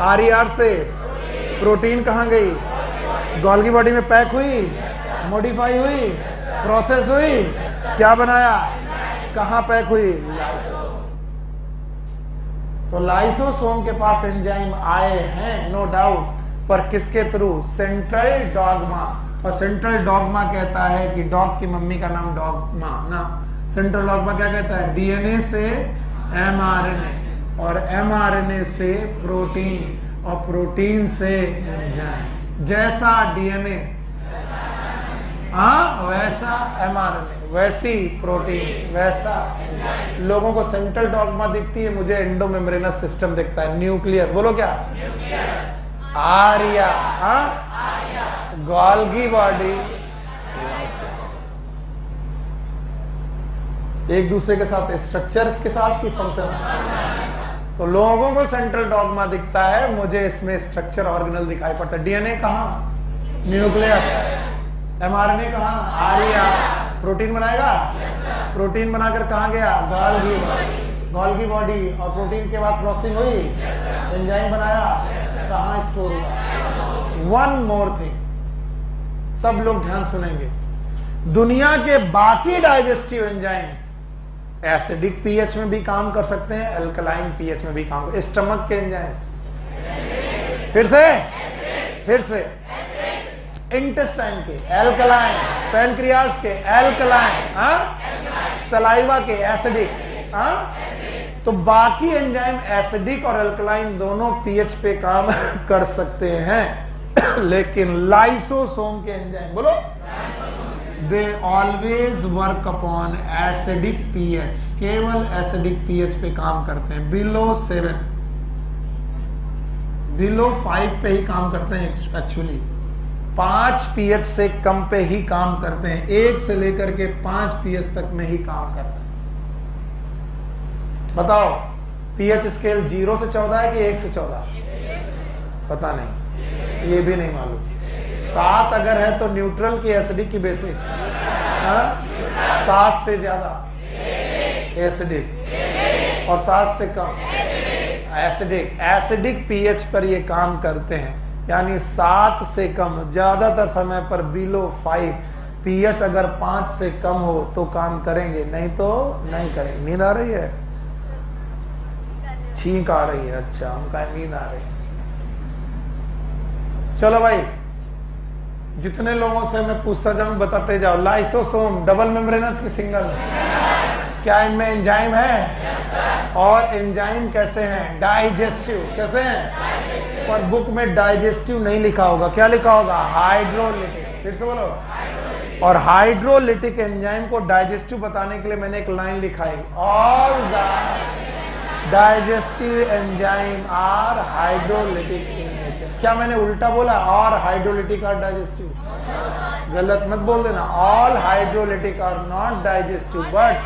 आरईआर से। प्रोटीन कहाँ गई? गोल्गी बॉडी में पैक हुई, मॉडिफाई हुई, प्रोसेस हुई, क्या बनाया? कहां पैक हुई? लाइसोसोम। तो लाइसोसोम के पास एंजाइम आए हैं, नो डाउट, पर किसके थ्रू? Central dogma. और सेंट्रल डॉग्मा कहता है कि डॉग की मम्मी का नाम डॉग्मा ना। सेंट्रल डॉग्मा क्या कहता है? डीएनए से एमआरएनए और एमआरएनए से प्रोटीन और प्रोटीन से एंजाइम। जैसा डीएनए वैसा एमआरएनए, वैसी प्रोटीन, वैसा। लोगों को सेंट्रल डॉग्मा दिखती है, मुझे एंडोमेम्ब्रेनस सिस्टम दिखता है। न्यूक्लियस, बोलो क्या? आर्या। गोल्गी बॉडी, एक दूसरे के साथ स्ट्रक्चर्स के साथ की फंक्शन। तो लोगों को सेंट्रल डॉग्मा दिखता है, मुझे इसमें स्ट्रक्चर ऑर्गेनल दिखाई पड़ता है। डीएनए कहाँ? न्यूक्लियस। एमआरएनए कहाँ? आरईआर। प्रोटीन बनाएगा, प्रोटीन बनाकर कहां गया, गोल्गी बॉडी, और प्रोटीन के बाद क्रॉसिंग हुई, एंजाइम बनाया, कहां स्टोर हुआ। वन मोर थिंग, सब लोग ध्यान सुनेंगे, दुनिया के बाकी डाइजेस्टिव एंजाइम एसिडिक पीएच में भी काम कर सकते हैं, अल्कलाइन पीएच में भी काम कर, स्टमक के एंजाइम फिर से इंटेस्टाइन के एल्कलाइन, पैनक्रियास के एल्कलाइन, सलाइवा के एसिडिक। तो बाकी एंजाइम एसिडिक और अल्कलाइन दोनों पीएच पे काम कर सकते हैं, लेकिन लाइसोसोम के एंजाइम, बोलो, they always work upon acidic pH, केवल एसिडिक पीएच पे काम करते हैं, बिलो 7, बिलो 5 पे ही काम करते हैं, एक्चुअली 5 पीएच से कम पे ही काम करते हैं, 1 से लेकर के 5 पीएच तक में ही काम करते हैं। बताओ पीएच स्केल 0 से 14 है कि 1 से 14? पता नहीं, ये भी नहीं मालूम। 7 अगर है तो न्यूट्रल की एसिडिक की बेसिक, 7 से ज्यादा एसिडिक और 7 से कम एसिडिक। एसिडिक पीएच पर ये काम करते हैं, यानी 7 से कम, ज्यादातर समय पर बिलो 5। पीएच अगर 5 से कम हो तो काम करेंगे, नहीं तो नहीं करेंगे। नींद आ रही है? छींक आ रही है, अच्छा, हमका नींद आ रही है। चलो भाई, जितने लोगों से मैं पूछता जाऊं बताते जाओ। लाइसोसोम डबल मेम्ब्रेनस की सिंगल, क्या इनमें एंजाइम है? और एंजाइम कैसे हैं? डाइजेस्टिव। कैसे हैं? पर बुक में डाइजेस्टिव नहीं लिखा होगा, क्या लिखा होगा? हाइड्रोलिटिक। फिर से बोलो। और हाइड्रोलिटिक एंजाइम को डाइजेस्टिव बताने के लिए मैंने एक लाइन लिखा है, all digestive enzyme are hydrolytic in nature. क्या मैंने उल्टा बोला? और हाइड्रोलिटिक आर डाइजेस्टिव? गलत मत बोल देना। All hydrolytic are not digestive, but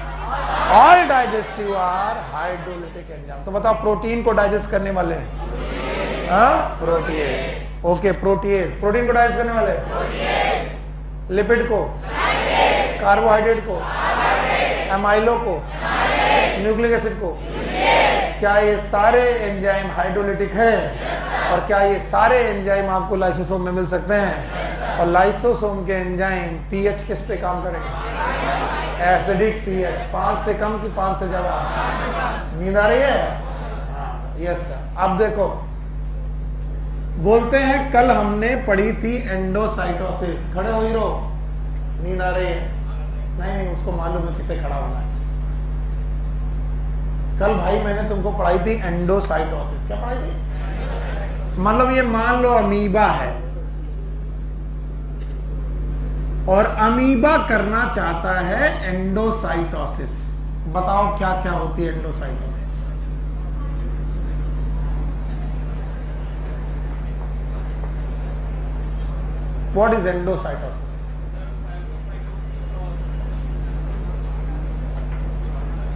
all digestive are hydrolytic enzyme. तो बताओ, प्रोटीन को डाइजेस्ट करने वाले प्रोटीएज। ओके, प्रोटीएज प्रोटीन को डाइजेस्ट करने वाले, लिपिड को, कार्बोहाइड्रेट को, एमाइलो को, न्यूक्लिक एसिड को। क्या ये सारे एंजाइम हाइड्रोलिटिक है? और क्या ये सारे एंजाइम आपको लाइसोसोम में मिल सकते हैं? और लाइसोसोम के एंजाइम पीएच किस पे काम करेंगे? एसिडिक पीएच, 5 से कम कि 5 से ज्यादा? नींद आ रही है? Yes sir. अब देखो, बोलते हैं कल हमने पढ़ी थी एंडोसाइटोसिस। खड़े हो हीरो, नींद आ रही है? नहीं, उसको मालूम है किसे खड़ा होना है। कल भाई मैंने तुमको पढ़ाई थी एंडोसाइटोसिस। क्या पढ़ाई थी? मतलब ये मान लो अमीबा है और अमीबा करना चाहता है एंडोसाइटोसिस। बताओ क्या क्या होती है endocytosis? What is endocytosis?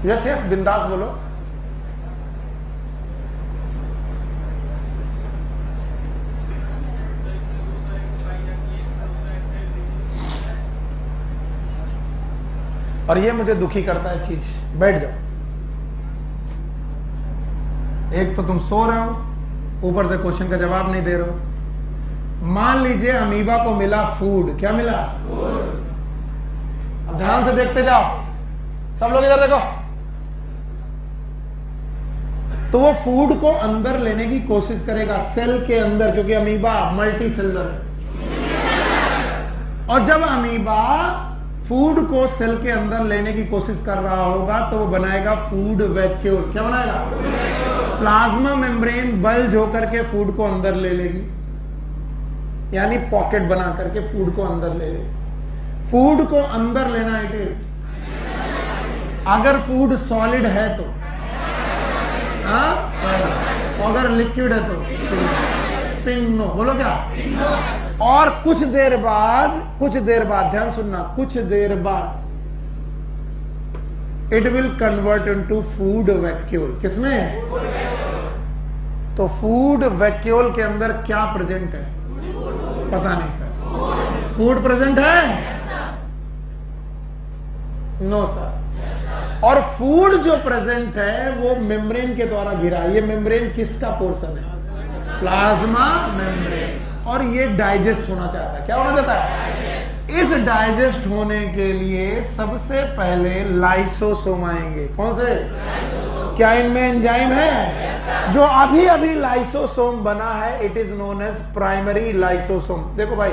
Yes yes, बिंदास बोलो। और ये मुझे दुखी करता है चीज। बैठ जाओ। एक तो तुम सो रहे हो, ऊपर से क्वेश्चन का जवाब नहीं दे रहे हो। मान लीजिए अमीबा को मिला फूड। क्या मिला? अब ध्यान से देखते जाओ, सब लोग इधर देखो। तो वो फूड को अंदर लेने की कोशिश करेगा, सेल के अंदर, क्योंकि अमीबा मल्टी सेलुलर है। और जब अमीबा फूड को सेल के अंदर लेने की कोशिश कर रहा होगा तो वो बनाएगा फूड वैक्यूल। क्या बनाएगा? प्लाज्मा मेम्ब्रेन बल्ज होकर के फूड को अंदर ले लेगी, यानी पॉकेट बना करके फूड को अंदर ले लेगी। फूड को अंदर लेना इट इज। अगर फूड सॉलिड है तो, अगर लिक्विड है तो पिनो। बोलो क्या? और कुछ देर बाद ध्यान सुनना, कुछ देर बाद it will convert into food vacuole. किसमें? तो फूड वैक्यूल के अंदर क्या प्रेजेंट है? पता नहीं सर। फूड प्रेजेंट है? No sir. और फूड जो प्रेजेंट है वो मेम्ब्रेन के द्वारा घिरा है। ये मेम्ब्रेन किसका पोर्शन है? Plasma membrane. और ये डाइजेस्ट होना चाहता है। क्या होना चाहता है? इस डाइजेस्ट होने के लिए सबसे पहले लाइसोसोम आएंगे। कौन से? क्या इनमें एंजाइम है? जो अभी अभी लाइसोसोम बना है, it is known as primary lysosome. देखो भाई,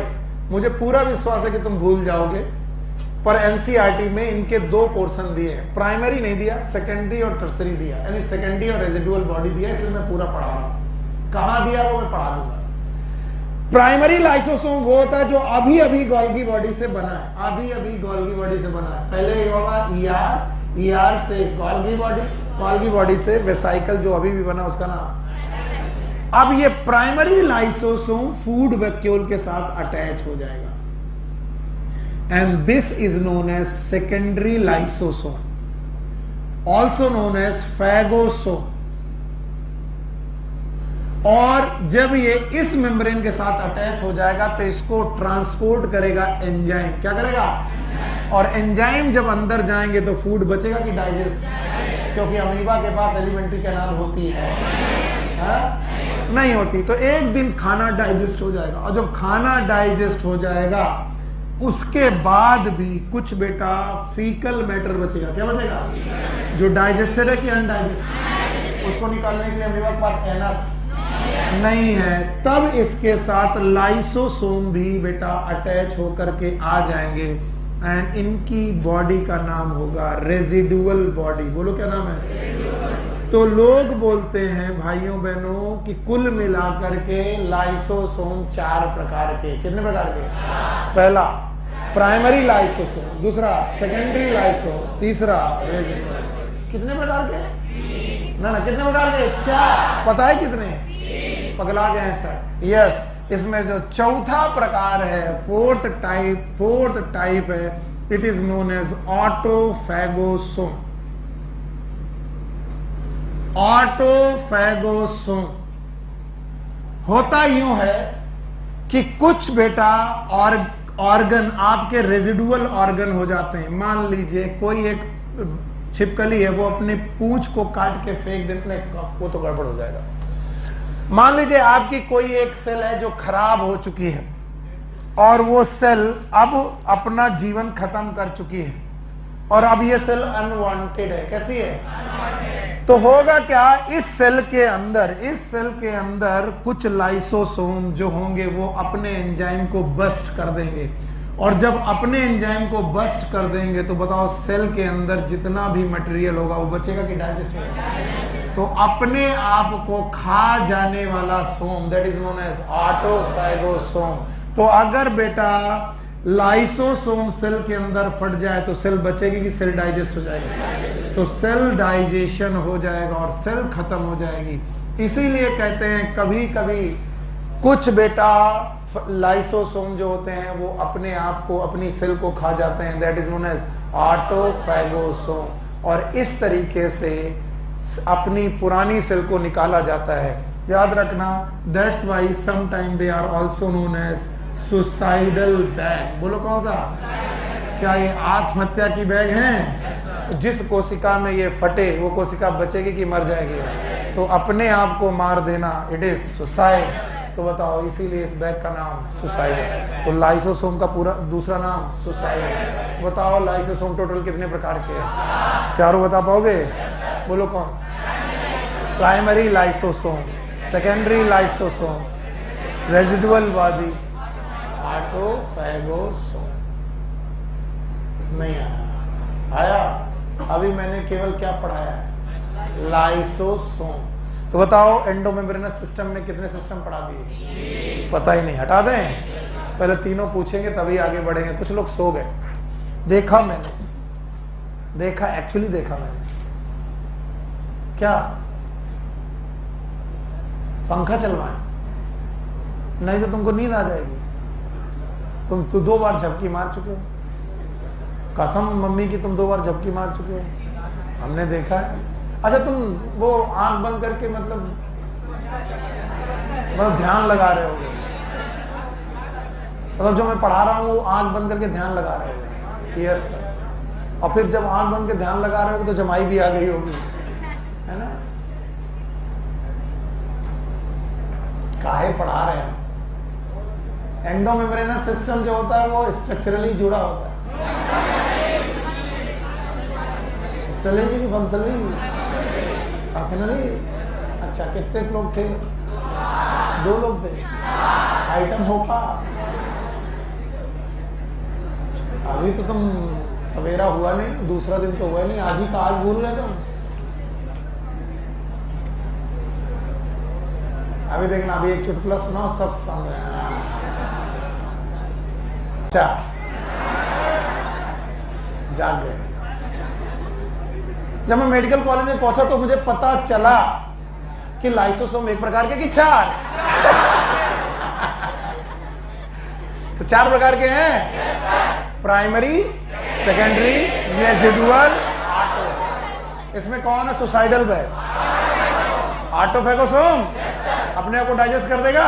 मुझे पूरा विश्वास है कि तुम भूल जाओगे, पर एनसीईआरटी में इनके दो पोर्शन दिए हैं। प्राइमरी नहीं दिया, सेकेंडरी और टर्सरी दिया, यानी सेकेंडरी और रेजिडुअल बॉडी दिया, इसलिए मैं पूरा पढ़ा रहा हूं। कहां दिया वो मैं पढ़ा दूंगा। प्राइमरी लाइसोसोम वो होता है जो अभी अभी गोल्गी बॉडी से बना है, अभी अभी गोल्गी बॉडी से बना है। पहले ये होगा ईआर, ईआर से गोल्गी बॉडी, गोल्गी बॉडी से वेसाइकल जो अभी भी बना उसका नाम। अब ये प्राइमरी लाइसोसोम फूड वैक्यूल के साथ अटैच हो जाएगा, and this is known as secondary lysosome, also known as phagosome. और जब ये इस मेम्ब्रेन के साथ अटैच हो जाएगा तो इसको ट्रांसपोर्ट करेगा एंजाइम। क्या करेगा? और एंजाइम जब अंदर जाएंगे तो फूड बचेगा कि डाइजेस्ट? क्योंकि अमीबा के पास एलिमेंट्री कैनाल होती है, नहीं होती। तो एक दिन खाना डाइजेस्ट हो जाएगा, और जब खाना डाइजेस्ट हो जाएगा उसके बाद भी कुछ बेटा फीकल मैटर बचेगा। क्या बचेगा? जो डाइजेस्टेड है कि अनडाइजेस्टेड, उसको निकालने के लिए अमीबा के पास एनस नहीं है। तब इसके साथ लाइसोसोम भी बेटा अटैच होकर के आ जाएंगे, एंड इनकी बॉडी का नाम होगा रेजिडुअल बॉडी। बोलो क्या नाम है? तो लोग बोलते हैं भाइयों बहनों कि कुल मिलाकर के लाइसोसोम 4 प्रकार के। कितने प्रकार के? पहला प्राइमरी लाइसोसोम, दूसरा सेकेंडरी लाइसोसोम, तीसरा रेजिडुअल। कितने प्रकार के? ना कितने प्रकार के? 4। पता है कितने? पगला गए हैं सर। यस, इसमें जो चौथा प्रकार है, फोर्थ टाइप है, इट इज नोन एज ऑटोफैगोसोम। ऑटोफैगोसोम होता यूं है कि कुछ बेटा ऑर्गन आपके रेजिडुअल ऑर्गन हो जाते हैं। मान लीजिए कोई एक छिपकली है, वो अपने पूंछ को काट के फेंक देने, वो तो गड़बड़ हो जाएगा। मान लीजिए आपकी कोई एक सेल है जो खराब हो चुकी है, और वो सेल अब अपना जीवन खत्म कर चुकी है, और अब ये सेल अनवांटेड है। कैसी है? तो होगा क्या, इस सेल के अंदर कुछ लाइसोसोम जो होंगे वो अपने एंजाइम को बस्ट कर देंगे, और जब अपने एंजाइम को बस्ट कर देंगे तो बताओ सेल के अंदर जितना भी मटेरियल होगा वो बचेगा कि डाइजेस्ट होगा? तो अपने आप को खा जाने वाला सोम, दैट इज नोन एज ऑटोफैगोसोम। तो अगर बेटा लाइसोसोम सेल के अंदर फट जाए तो सेल बचेगी कि सेल डाइजेस्ट हो जाएगी? तो सेल डाइजेशन हो जाएगा और सेल खत्म हो जाएगी। इसीलिए कहते हैं कभी कभी कुछ बेटा लाइसोसोम जो होते हैं वो अपने आप को, अपनी सेल को खा जाते हैं, दैट इज नोन एज ऑटोफैगोसोम। और इस तरीके से अपनी पुरानी सेल को निकाला जाता है। याद रखना, that's why some time they are also known as suicidal bag. बोलो कौन सा? क्या ये आत्महत्या की बैग है? जिस कोशिका में ये फटे वो कोशिका बचेगी कि मर जाएगी? तो अपने आप को मार देना, इट इज सुसाइड। तो बताओ, इसीलिए इस बैग का नाम सुसाइड है। तो लाइसोसोम का पूरा दूसरा नाम सुसाइड। बताओ लाइसोसोम टोटल कितने प्रकार के हैं? 4 बता पाओगे? बोलो कौन? Primary lysosome, secondary lysosome, residual body, autophagosome. नहीं आया? अभी मैंने केवल क्या पढ़ाया? लाइसोसोम। तो बताओ एंडोमेम्ब्रेनस सिस्टम में कितने सिस्टम पढ़ा दिए? पता ही नहीं। हटा दें? पहले तीनों पूछेंगे तभी आगे बढ़ेंगे। कुछ लोग सो गए। देखा मैंने, एक्चुअली देखा मैंने। क्या पंखा चलवाएं? नहीं तो तुमको नींद आ जाएगी। तुम 2 बार झपकी मार चुके हो, कसम मम्मी की, तुम 2 बार झपकी मार चुके हो, हमने देखा है। अच्छा, तुम वो आंख बंद करके मतलब ध्यान लगा रहे होगे, मतलब जो मैं पढ़ा रहा हूँ वो आंख बंद करके ध्यान लगा रहे होगे। Yes sir. और फिर जब आंख बंद के ध्यान लगा रहे हो तो जमाई भी आ गई होगी, है ना। काहे पढ़ा रहे हैं। एंडोमेम्ब्रेनस सिस्टम जो होता है वो स्ट्रक्चरली जुड़ा होता है, स्ट्रक्चरली फंक्शनली। अच्छा, कितने लोग थे? 2 लोग थे। आइटम होगा। अभी तो तुम सवेरा हुआ नहीं, दूसरा दिन तो हुआ नहीं, आज ही का आज भूल गए तुम। अभी देखना, अभी एक चुटकुला सुनाओ, सब समझ। अच्छा, जाग गए। जब मैं मेडिकल कॉलेज में पहुंचा तो मुझे पता चला कि लाइसोसोम एक प्रकार के कि 4 तो 4 प्रकार के हैं, प्राइमरी, सेकेंडरी, रेजिडुअल, ऑटो। इसमें कौन है सुसाइडल है? ऑटोफेगोसोम अपने आप को डाइजेस्ट कर देगा।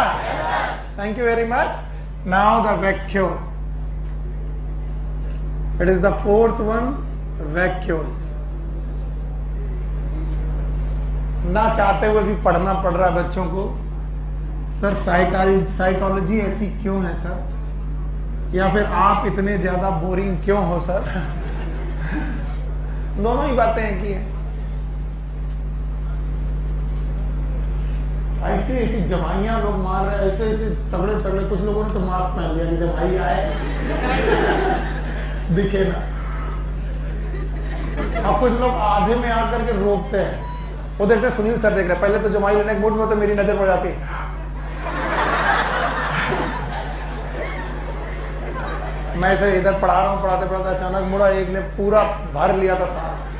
Thank you very much. Now the vacuole, it is the 4th one, vacuole. ना चाहते हुए भी पढ़ना पड़ रहा है बच्चों को। सर साइकोलॉजी ऐसी क्यों है सर, या फिर आप इतने ज्यादा बोरिंग क्यों हो सर? दोनों ही बातें हैं कि ऐसी ऐसी जमाइयां लोग मार रहे हैं, ऐसे ऐसे तगड़े तगड़े। कुछ लोगों ने तो मास्क पहन लिया कि जमाई आए दिखे ना। अब कुछ लोग आधे में आकर के रोकते हैं। वो देखते सुनील सर देख रहे, पहले तो जमाई लेने के मूड में होते, मेरी नजर पड़ जाती। मैं ऐसे इधर पढ़ा रहा हूँ, पढ़ाते पढ़ाते अचानक मुड़ा, एक ने पूरा भर लिया था साथ।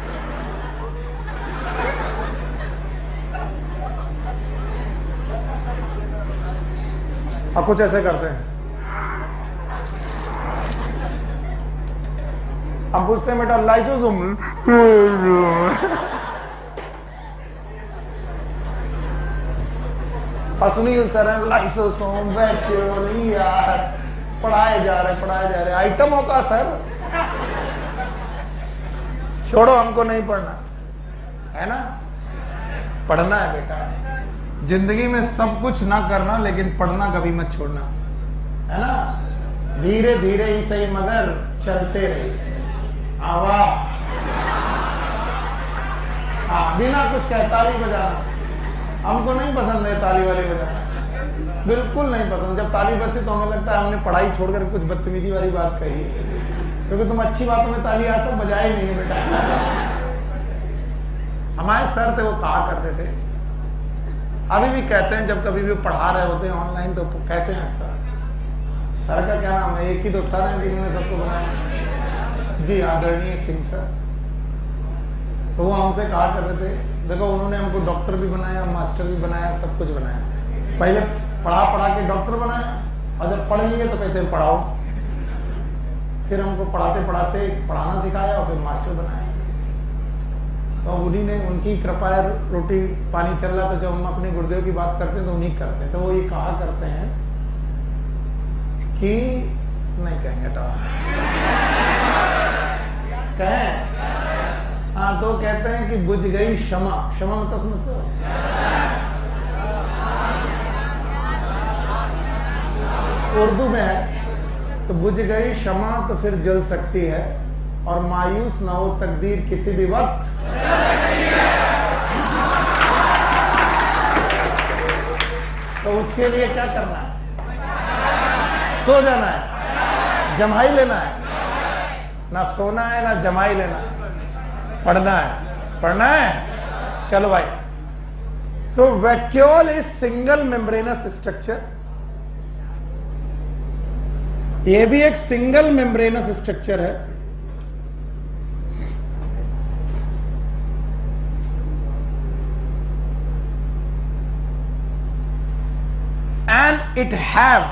अब कुछ ऐसे करते हैं। हम पूछते हैं बेटा लाइसोसोम, और सुनील सर है लाइसोसोम वैक्यूल, यार पढ़ाए जा रहे आइटमों का सर। छोड़ो, हमको नहीं पढ़ना है ना, पढ़ना है बेटा। जिंदगी में सब कुछ ना करना, लेकिन पढ़ना कभी मत छोड़ना, है ना। धीरे धीरे ही सही मगर चलते रहे। आवाज बिना कुछ कहे ताली बजाना हमको नहीं पसंद है। ताली वाली बजाना बिल्कुल नहीं पसंद। जब ताली बजती तो हमें लगता है हमने पढ़ाई छोड़कर कुछ बदतमीजी वाली बात कही, क्योंकि तुम अच्छी बातों में ताली आज तक बजाए नहीं है बेटा। हमारे सर थे, वो कहा करते थे, अभी भी कहते हैं, जब कभी भी पढ़ा रहे होते हैं ऑनलाइन तो कहते हैं सर का क्या नाम है, एक ही तो सर है जिन्होंने सबको बनाया जी, आदरणीय सिंह सर। तो वो हमसे कहा करते थे, देखो उन्होंने हमको डॉक्टर भी बनाया, मास्टर भी बनाया, सब कुछ बनाया। पहले पढ़ा पढ़ा के डॉक्टर बनाया, और जब पढ़ लिए तो कहते हैं पढ़ाओ। फिर हमको पढ़ाते पढ़ाते पढ़ाना सिखाया और फिर मास्टर बनाया। तो उन्हीं ने, उनकी कृपा रोटी पानी चल रहा था। जब हम अपने गुरुदेव की बात करते हैं तो उन्हीं करते हैं। तो वो ये कहा करते हैं कि नहीं कहेंगे तो कहें, हाँ, तो कहते हैं कि बुझ गई क्षमा। क्षमा मतलब समझते हो? उर्दू में है। तो बुझ गई क्षमा तो फिर जल सकती है, और मायूस ना हो तकदीर किसी भी वक्त। तो उसके लिए क्या करना है? सो जाना है, जमाई लेना है। ना सोना है ना जमाई लेना है, पढ़ना है। पढ़ना है, चलो भाई। So vacuole is single membranous structure. ये भी एक सिंगल मेम्ब्रेनस स्ट्रक्चर है। And it have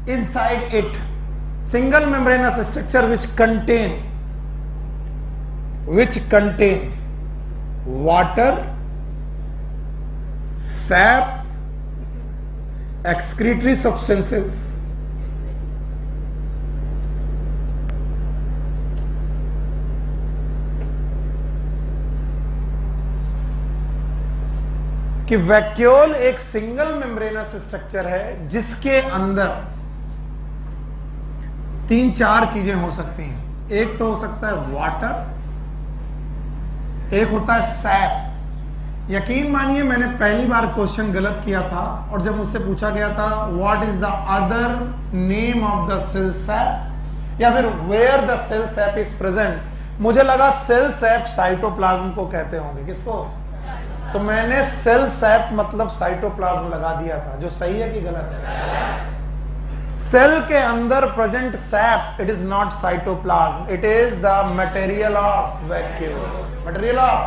inside it single membranous structure which contain water, sap, excretory substances कि वैक्यूल एक सिंगल मेम्ब्रेनस स्ट्रक्चर है जिसके अंदर 3-4 चीजें हो सकती हैं। एक तो हो सकता है वाटर, एक होता है सैप। यकीन मानिए मैंने पहली बार क्वेश्चन गलत किया था, और जब मुझसे पूछा गया था what is the other name of the cell sap या फिर where the cell sap is present, मुझे लगा सेल सैप साइटोप्लाज्म को कहते होंगे। किसको? तो मैंने सेल सैप मतलब साइटोप्लाज्म लगा दिया था, जो सही है कि गलत है? सेल के अंदर present sap it is not cytoplasm, it is the material of vacuole. Material of,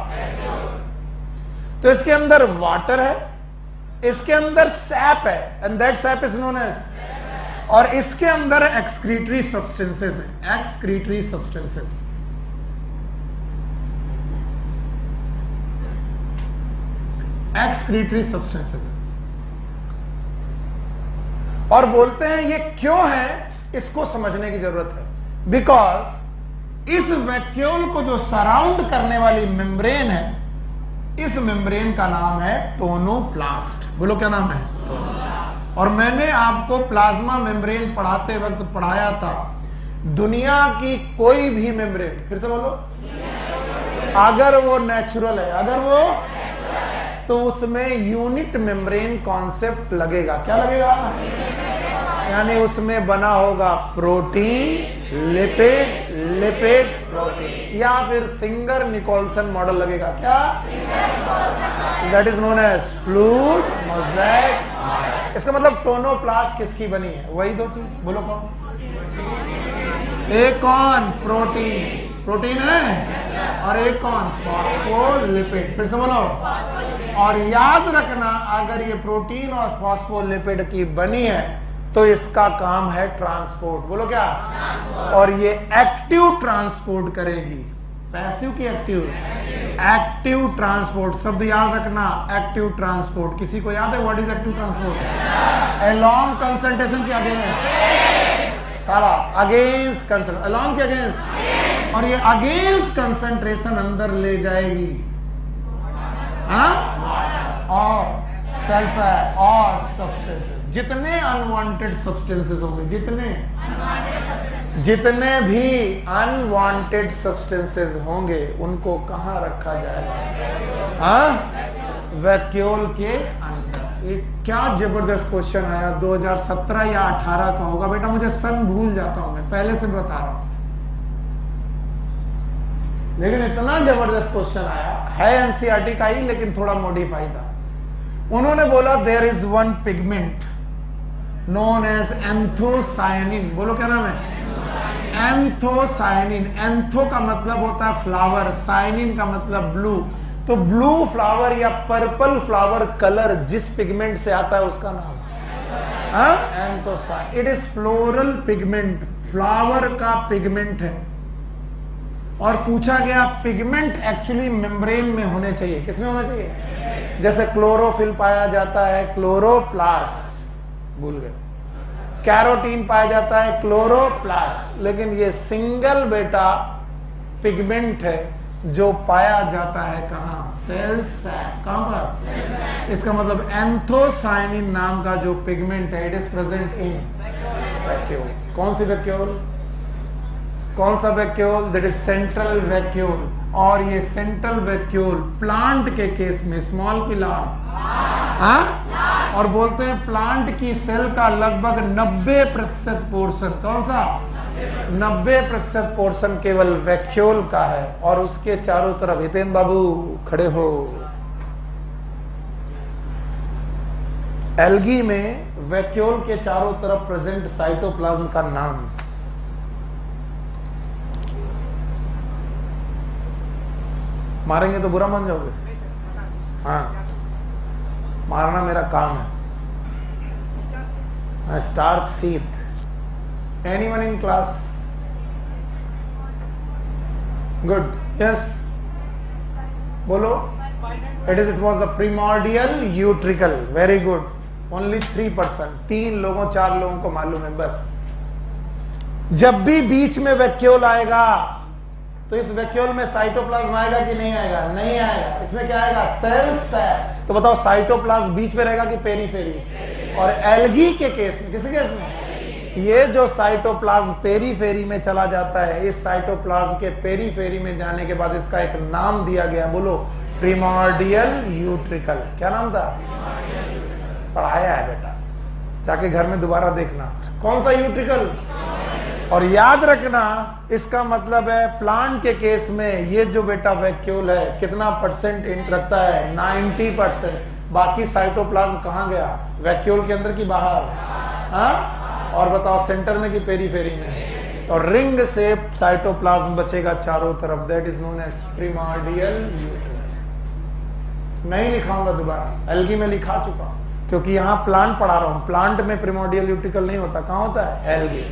तो इसके अंदर वाटर है, इसके अंदर सैप है, and that sap is known as, और इसके अंदर एक्सक्रीटरी सब्सटेंसेस है, एक्सक्रीटरी सब्सटेंसेस। एक्सक्रीटरी सब्सटेंसेस है। और बोलते हैं ये क्यों है, इसको समझने की जरूरत है। बिकॉज इस वैक्यूल को जो सराउंड करने वाली मेम्ब्रेन है, इस मेम्ब्रेन का नाम है टोनोप्लास्ट। बोलो क्या नाम है? टोनोप्लास्ट। और मैंने आपको प्लाज्मा मेम्ब्रेन पढ़ाते वक्त पढ़ाया था, दुनिया की कोई भी मेम्ब्रेन, फिर से बोलो, अगर वो नेचुरल है, अगर वो, तो उसमें यूनिट मेम्ब्रेन कॉन्सेप्ट लगेगा। क्या लगेगा? यानी उसमें बना होगा प्रोटीन, लिपिड, लिपिड प्रोटीन, या फिर सिंगर निकोल्सन मॉडल लगेगा। क्या? That is known as fluid mosaic. इसका मतलब टोनोप्लास्ट किसकी बनी है? वही दो चीज, बोलो कौन? एक कौन? प्रोटीन, प्रोटीन है, और एक कौन? फॉस्फोलिपिड। फिर से बोलो। और याद रखना, अगर ये प्रोटीन और फॉस्फोलिपिड की बनी है तो इसका काम है ट्रांसपोर्ट। बोलो क्या? और ये एक्टिव ट्रांसपोर्ट करेगी। पैसिव की एक्टिव? Active transport. शब्द याद रखना, एक्टिव ट्रांसपोर्ट। किसी को याद है what is active transport? Along concentration के अगेंस्ट, शाबाश, अगेंस्ट कंसंट्रेशन, अलोंग के अगेंस्ट, और ये अगेंस्ट कंसंट्रेशन अंदर ले जाएगी। हाँ? और सेल्स है और सब्सटेंसेस, जितने अनवांटेड सब्सटेंसेस होंगे, जितने भी अनवांटेड सब्सटेंसेस होंगे, उनको कहां रखा जाएगा? हाँ? वैक्यूल के अंदर। एक क्या जबरदस्त क्वेश्चन आया, 2017 या 18 का होगा। बेटा मुझे सन भूल जाता हूं, मैं पहले से बता रहा हूं, लेकिन इतना जबरदस्त क्वेश्चन आया है, एनसीईआरटी का ही, लेकिन थोड़ा मॉडिफाई था। उन्होंने बोला there is one pigment known as anthocyanin. बोलो क्या नाम है? एंथोसायनिन। एंथो का मतलब होता है फ्लावर, सायनिन का मतलब ब्लू। तो ब्लू फ्लावर या पर्पल फ्लावर कलर जिस पिगमेंट से आता है उसका नाम anthocyanin. It is floral pigment, flower का पिगमेंट है। और पूछा गया पिगमेंट एक्चुअली मेम्ब्रेन में होने चाहिए। किसमें होना चाहिए? जैसे क्लोरोफिल पाया जाता है क्लोरोप्लास्ट, भूल गए, कैरोटीन पाया जाता है क्लोरोप्लास्ट, लेकिन ये सिंगल बेटा पिगमेंट है जो पाया जाता है कहां? Cell sap. कहां पर? इसका मतलब एंथोसायनिन नाम का जो पिगमेंट है, it is present in vacuole. कौन सी वैक्यूल? कौन सा vacuole? That is central vacuole. और ये सेंट्रल वैक्यूल प्लांट के केस में स्मॉल की लार्ज, हाँ? और बोलते हैं प्लांट की सेल का लगभग 90% पोर्शन, कौन सा? 90% पोर्शन केवल वैक्यूल का है। और उसके चारों तरफ, हितेन बाबू खड़े हो, एल्गी में वैक्यूल के चारों तरफ प्रेजेंट साइटोप्लाज्म का नाम। मारेंगे तो बुरा मान जाओगे? हाँ, मारना मेरा काम है। Starch sheath. Anyone in class? Good, yes, बोलो। It was the primordial utricle. Very good. Only 3%, 3 लोगों 4 लोगों को मालूम है बस। जब भी बीच में वैक्यूल आएगा तो इस वैक्यूल में साइटोप्लाज्म आएगा कि नहीं आएगा? नहीं आएगा। इसमें क्या आएगा? सेल्स है। तो बताओ साइटोप्लाज्म बीच में रहेगा कि पेरीफेरी? और एल्गी के केस में, किस केस में? ये जो साइटोप्लाज्म पेरीफेरी में चला जाता है, इस साइटोप्लाज्म के पेरीफेरी में जाने के बाद इसका एक नाम दिया गया, बोलो, प्रिमोर्डियल यूट्रिकल। क्या नाम था? पढ़ाया है बेटा, जाके घर में दोबारा देखना। कौन सा यूट्रिकल? और याद रखना इसका मतलब है प्लांट के केस में ये जो बेटा वैक्यूल है कितना परसेंट रखता है? 90%। बाकी साइटोप्लाज्म कहाँ गया? वैक्यूल के अंदर की बाहर? हाँ? और बताओ सेंटर में कि पेरीफेरी में? और रिंग से साइटोप्लाज्म बचेगा चारों तरफ, that is known as primordial utricle. नहीं लिखाऊंगा दोबारा, एल्गी में लिखा चुका, क्योंकि यहाँ प्लांट पढ़ा रहा हूँ। प्लांट में प्रिमोर्डियल यूट्रिकल नहीं होता, कहाँ होता है? एल्गी।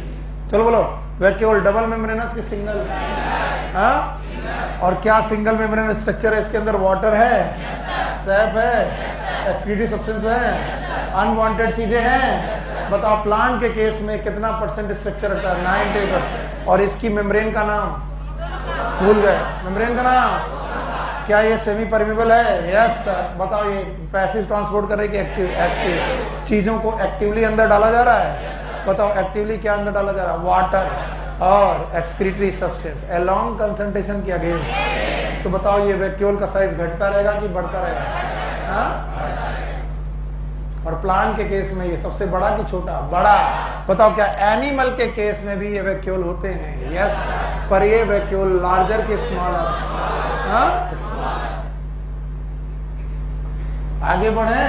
चलो बोलो, वैक्यूल डबल मेम्ब्रेनस की सिंगल? हाँ? और क्या सिंगल मेम्ब्रेनस स्ट्रक्चर है? इसके अंदर वाटर है, सैप है, एक्सक्रीटरी सब्सटेंस है, अनवांटेड चीजें हैं। बताओ प्लांट के केस में कितना परसेंट स्ट्रक्चर रहता है? 90%। और इसकी मेम्ब्रेन का नाम भूल गए? मेम्ब्रेन का नाम क्या? ये सेमी परमेबल है? Yes sir. बताओ ये पैसिव ट्रांसपोर्ट कर रही है कि एक्टिव? चीजों को एक्टिवली अंदर डाला जा रहा है। बताओ एक्टिवली क्या अंदर डाला जा रहा है? वाटर और एक्सक्रीटरी सब्सटेंस अलोंग कंसंट्रेशन के अगेंस्ट। तो बताओ ये वैक्यूल का साइज घटता रहेगा कि बढ़ता रहेगा? हाँ? और प्लांट के केस में ये सबसे बड़ा कि छोटा? बड़ा। बताओ क्या एनिमल के केस में भी ये वैक्यूल होते हैं? यस। पर ये वैक्यूल लार्जर कि स्मॉलर? हाँ? स्मॉलर। आगे बढ़े?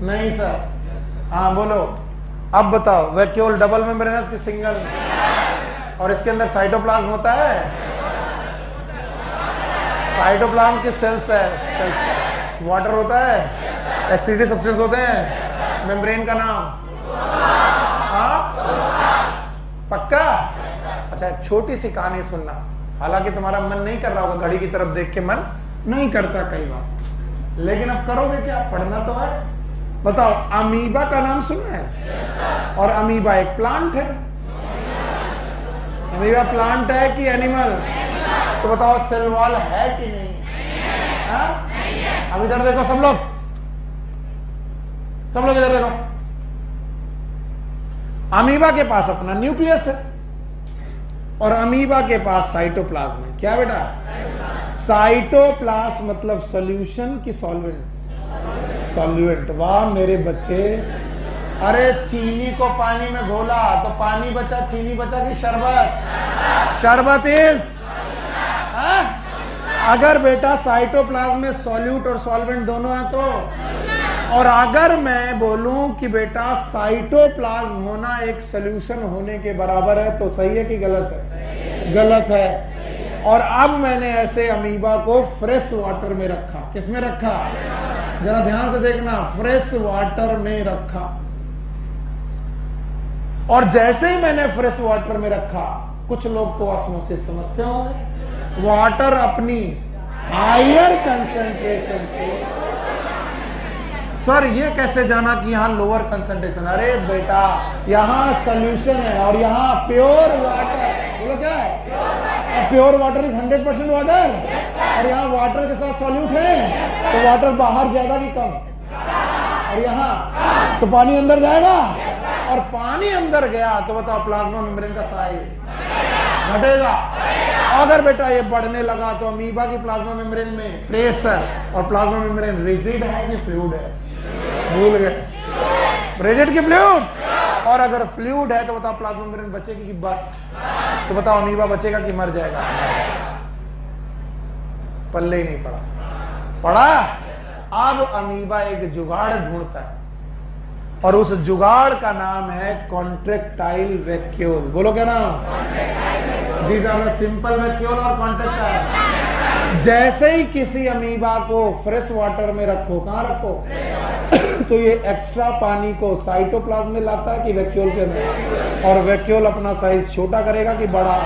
नहीं सर। हाँ बोलो, अब बताओ वैक्यूल डबल मेम्ब्रेनस की सिंगल? और इसके अंदर साइटोप्लाज्म होता है? साइटोप्लाज्म की सेल्स है, सेल्स। वाटर होता है, एक्सक्रीटरी सब्सटेंस होते हैं। मेम्ब्रेन का नाम? हाँ? पक्का? अच्छा, छोटी सी कहानी सुनना, हालांकि तुम्हारा मन नहीं कर रहा होगा, घड़ी की तरफ देख के मन नहीं करता कई बार, लेकिन अब करोगे क्या? पढ़ना तो है। बताओ अमीबा का नाम सुना है? और अमीबा एक प्लांट है। अमीबा प्लांट है कि एनिमल? तो बताओ सेल वॉल है कि नहीं? अब इधर देखो सब लोग, सब लोग इधर देखो। अमीबा के पास अपना न्यूक्लियस है और अमीबा के पास साइटोप्लाज्म है। क्या बेटा? साइटोप्लाज्म मतलब सॉल्यूशन की सॉल्वेंट? सॉल्वेंट। वाह मेरे बच्चे। अरे चीनी को पानी में घोला तो पानी बचा, चीनी बचा कि शरबत? शरबत इज। अगर बेटा साइटोप्लाज्म में सॉल्यूट और सॉल्वेंट दोनों है तो? और अगर मैं बोलूं कि बेटा साइटोप्लाज्म होना एक सॉल्यूशन होने के बराबर है तो सही है कि गलत है? गलत है। और अब मैंने ऐसे अमीबा को फ्रेश वाटर में रखा। किस में रखा? जरा ध्यान से देखना, फ्रेश वाटर में रखा। और जैसे ही मैंने फ्रेश वाटर में रखा, कुछ लोग तो ऑस्मोसिस समझते होंगे, वाटर अपनी हायर कंसंट्रेशन से। सर ये कैसे जाना कि यहाँ लोअर कंसंट्रेशन? अरे बेटा यहाँ सोल्यूशन है और यहाँ प्योर वाटर। बोलो क्या है? Pure water is 100% water. और यहाँ वाटर के साथ सॉल्यूट है तो वाटर बाहर ज्यादा कि कम? और यहाँ तो पानी अंदर जाएगा, और पानी अंदर गया तो बताओ प्लाज्मा मेम्ब्रेन का साइज घटेगा। अगर बेटा ये बढ़ने लगा तो अमीबा की प्लाज्मा मेम्ब्रेन में प्रेशर, और प्लाज्मा मेम्ब्रेन रिजिड है कि फ्लूइड है? भूल गए? रिजिड की फ्लूइड। और अगर फ्लूइड है तो बताओ प्लाज्मा मेम्ब्रेन बचेगी कि बस्ट? तो बताओ अमीबा बचेगा कि मर जाएगा? पल्ले ही नहीं पड़ा। पड़ा? अब अमीबा एक जुगाड़ ढूंढता है और उस जुगाड़ का नाम है कॉन्ट्रैक्टाइल वैक्यूल। बोलो क्या नाम? These are the simple vacuole और कॉन्ट्रैक्टाइल। जैसे ही किसी अमीबा को फ्रेश वाटर में रखो, कहां रखो? तो ये एक्स्ट्रा पानी को साइटोप्लाज्म में लाता है कि वैक्यूल के में? और वैक्यूल अपना साइज छोटा करेगा कि बड़ा?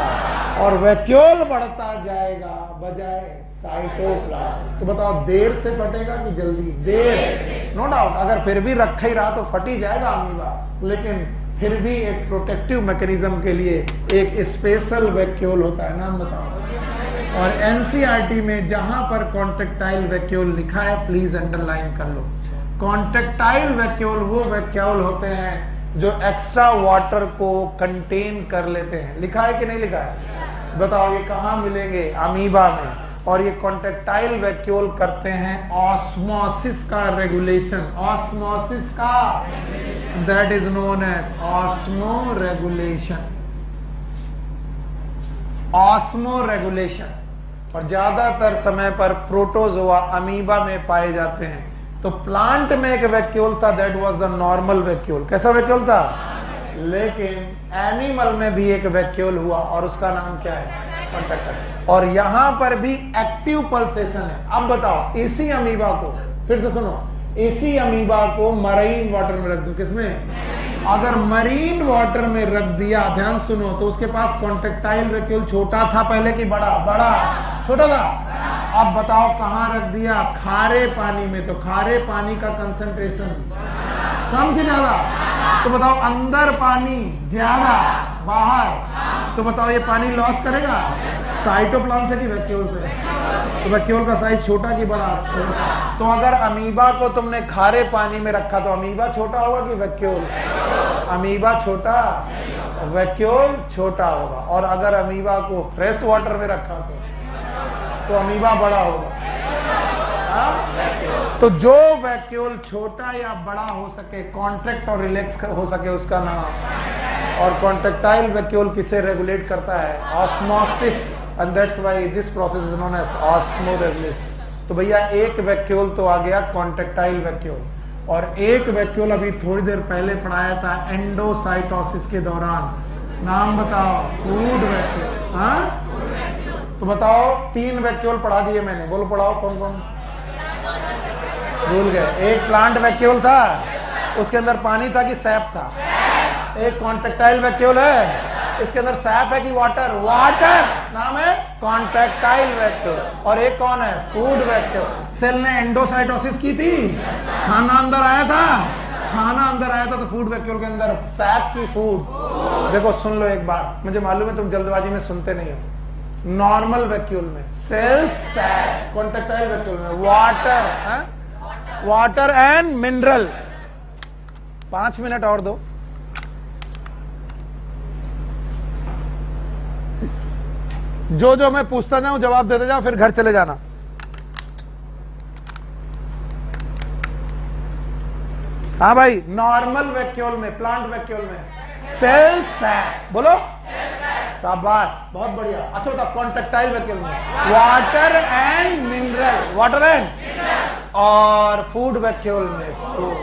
और वैक्यूल बढ़ता जाएगा बजाय साइटोप्लाज्म। तो बताओ देर से फटेगा कि जल्दी? देर से। नो डाउट, अगर फिर भी रखा ही रहा तो फट ही जाएगा अमीबा, लेकिन फिर भी एक प्रोटेक्टिव मैकेनिज्म के लिए एक स्पेशल वैक्यूल होता है। नाम बताओ? और एनसीईआरटी में जहां पर कॉन्ट्रेक्टाइल वैक्यूल लिखा है प्लीज अंडरलाइन कर लो। कॉन्ट्रेक्टाइल वैक्यूल वो वैक्यूल होते हैं जो एक्स्ट्रा वाटर को कंटेन कर लेते हैं। लिखा है कि नहीं लिखा है? बताओ ये कहां मिलेंगे? अमीबा में। और ये कॉन्ट्रेक्टाइल वैक्यूल करते हैं ऑस्मोसिस का रेगुलेशन। ऑस्मोसिस का, that is known as osmoregulation. Osmoregulation. और ज्यादातर समय पर प्रोटोजोआ अमीबा में पाए जाते हैं। तो प्लांट में एक वैक्यूल था, that was the normal vacuole. कैसा वैक्यूल था? लेकिन एनिमल में भी एक वैक्यूल हुआ और उसका नाम क्या है? कॉन्ट्रेक्टाइल। और यहां पर भी एक्टिव पल्सेशन है। अब बताओ, इसी अमीबा को, फिर से सुनो, इसी अमीबा को मरीन वाटर में रख दो। किसमें? अगर मरीन वाटर में रख दिया, ध्यान सुनो, तो उसके पास कॉन्ट्रेक्टाइल वैक्यूल छोटा था पहले की बड़ा? बड़ा। छोटा था। अब बताओ कहां रख दिया? खारे पानी में। तो खारे पानी का कंसंट्रेशन कम कि ज्यादा? तो बताओ अंदर पानी ज्यादा, बाहर। तो बताओ ये पानी लॉस करेगा? साइटोप्लाज्म से कि वैक्यूल से? तो वैक्यूल का साइज छोटा कि बड़ा? छोटा। तो अगर अमीबा को तुमने खारे पानी में रखा तो अमीबा छोटा होगा कि वैक्यूल? अमीबा छोटा, वैक्यूल छोटा होगा। और अगर अमीबा को फ्रेश वाटर में रखा तो अमीबा बड़ा होगा। तो जो वैक्यूल छोटा या बड़ा हो सके, कॉन्ट्रैक्ट और रिलैक्स हो सके, उसका नाम। और कॉन्ट्रेक्टाइल वैक्यूल किसे रेगुलेट करता है? Osmosis. And that's why this process is known as osmoregulation. तो भैया एक वैक्यूल तो आ गया, कॉन्ट्रेक्टाइल वैक्यूल। और एक वैक्यूल अभी थोड़ी देर पहले पढ़ाया था एंडोसाइटोसिस के दौरान। नाम बताओ? Food vacuole. हाँ, तो बताओ 3 वैक्यूल पढ़ा दिए मैंने, बोलो पढ़ाओ कौन कौन? भूल गए? एक प्लांट वैक्यूल था, उसके अंदर पानी था कि सैप था? एक कॉन्ट्रेक्टाइल वैक्यूल है, इसके अंदर सैप है कि वाटर? वाटर। नाम है कॉन्ट्रेक्टाइल वैक्यूल। और एक कौन है? Food vacuole. सेल ने एंडोसाइटोसिस की थी, खाना अंदर आया था, खाना अंदर आया था तो फूड वैक्यूल के अंदर सैप की फूड। देखो सुन लो एक बात, मुझे मालूम है तुम जल्दबाजी में सुनते नहीं हो। नॉर्मल वैक्यूल में सेल सैप, कॉन्ट्रेक्टाइल वैक्यूल में water, water and mineral. 5 minute और दो। जो जो मैं पूछता जाऊं जवाब देते जाओ, फिर घर चले जाना। हाँ भाई, नॉर्मल वैक्यूल में, प्लांट वैक्यूल में सेल सैप। बोलो शाबाश, बहुत बढ़िया। अच्छा बता, कॉन्ट्रेक्टाइल वैक्यूल में water and mineral, water and. और फूड वैक्यूल में फूड।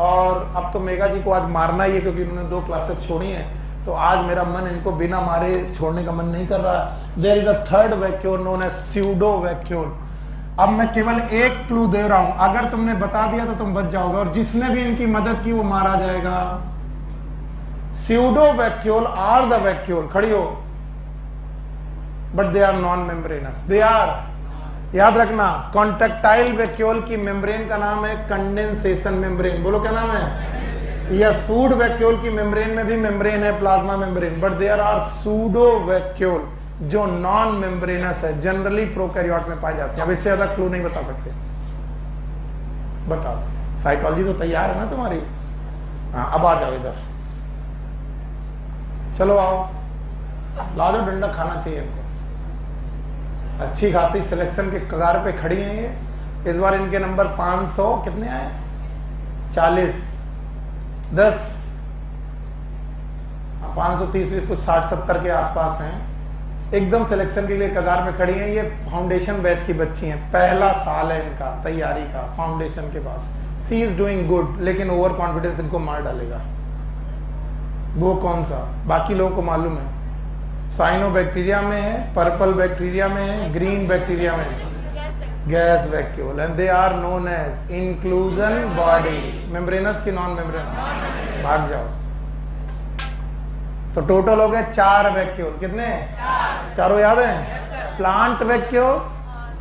और अब तो मेगा जी को आज मारना ही है क्योंकि उन्होंने 2 क्लासेस छोड़ी हैं, तो आज मेरा मन इनको बिना मारे छोड़ने का मन नहीं कर रहा। There is a third vacuole known as pseudo vacuole. अब मैं केवल एक क्लू दे रहा हूं, अगर तुमने बता दिया तो तुम बच जाओगे, और जिसने भी इनकी मदद की वो मारा जाएगा। Pseudo vacuole are the vacuole, खड़ी हो, but they are non membranous. They are, याद रखना, कॉन्ट्रेक्टाइल वैक्यूल की मेम्ब्रेन का नाम है कंडेंसेशन मेम्ब्रेन। बोलो क्या नाम है? यस, फूड वैक्यूल की मेम्ब्रेन में भी मेम्ब्रेन है, plasma membrane, but there are pseudo vacuole जो नॉन मेम्ब्रेनस है, जनरली प्रोकैरियोट में पाए जाते हैं। अब इससे ज्यादा क्लू नहीं बता सकते। बताओ, साइकोलॉजी तो तैयार है ना तुम्हारी? हाँ, अब आ जाओ इधर, चलो आओ, ला दो डंडा, खाना चाहिए इनको। अच्छी खासी सिलेक्शन के कगार पे खड़ी हैं ये। इस बार इनके नंबर 500 कितने आए? 40, 10, 530, कुछ 60-70 के आसपास हैं। एकदम सिलेक्शन के लिए कगार में खड़ी हैं। ये फाउंडेशन बैच की बच्ची हैं, पहला साल है इनका तैयारी का फाउंडेशन के बाद। सी इज डूइंग गुड, लेकिन ओवर कॉन्फिडेंस इनको मार डालेगा। वो कौन सा? बाकी लोगों को मालूम है, साइनोबैक्टीरिया में है, पर्पल बैक्टीरिया में है, ग्रीन बैक्टीरिया में है, gas vacuole, and they are known as inclusion body. Membranous की नॉन मेम्ब्रेनस? भाग जाओ। तो टोटल हो गए 4 वैक्यूल। कितने? चारों याद हैं? Plant vacuole,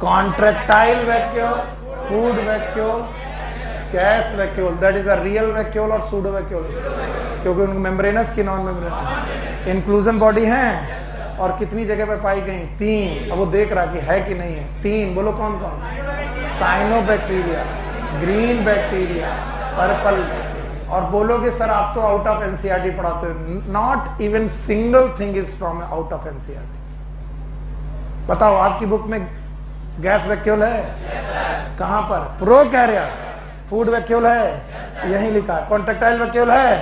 contractile vacuole, food vacuole, gas vacuole. That is a real vacuole और सूडो वैक्यूल, क्योंकि उनको मेम्ब्रेनस की नॉन मेम्ब्रेनस। इंक्लूजन बॉडी है, और कितनी जगह पे पाई गई? 3। अब वो देख रहा कि है कि नहीं है। 3 बोलो कौन कौन? Cyanobacteria, green bacteria, purple. और बोलोगे सर आप तो आउट ऑफ एनसीईआरटी पढ़ाते हो। Not even single thing is from out of NCERT. बताओ आपकी बुक में गैस वैक्यूल है? कहां पर? प्रोकैरियोट। फूड वैक्यूल है? यहीं लिखा है। कॉन्ट्रैक्टाइल वैक्यूल है?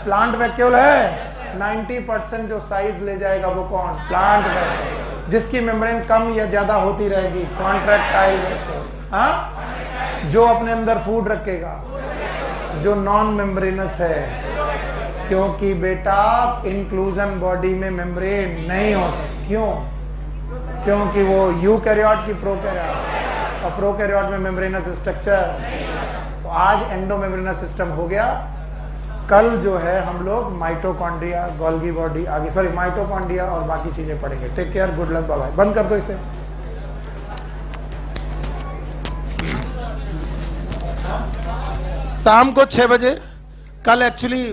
प्लांट वैक्यूल है? 90% जो साइज ले जाएगा वो कौन? Plant vacuole. जिसकी मेम्ब्रेन कम या ज्यादा होती रहेगी? Contractile vacuole. हाँ, जो अपने अंदर फूड रखेगा, जो नॉन मेम्ब्रेनस है, क्योंकि बेटा इंक्लूजन बॉडी में मेम्ब्रेन नहीं हो सकती। क्यों? क्योंकि वो यूकैरियोट की प्रोकैरियोट, और प्रोकैरियोट में मेम्ब्रेनस स्ट्रक्चर। तो आज एंडोमेम्ब्रेनस सिस्टम हो गया। कल जो है हम लोग माइटोकॉन्ड्रिया, गोल्गी बॉडी, आगे सॉरी माइटोकॉन्ड्रिया और बाकी चीजें पढ़ेंगे। Take care, good luck, bye bye. बंद कर दो इसे। शाम को 6 बजे कल एक्चुअली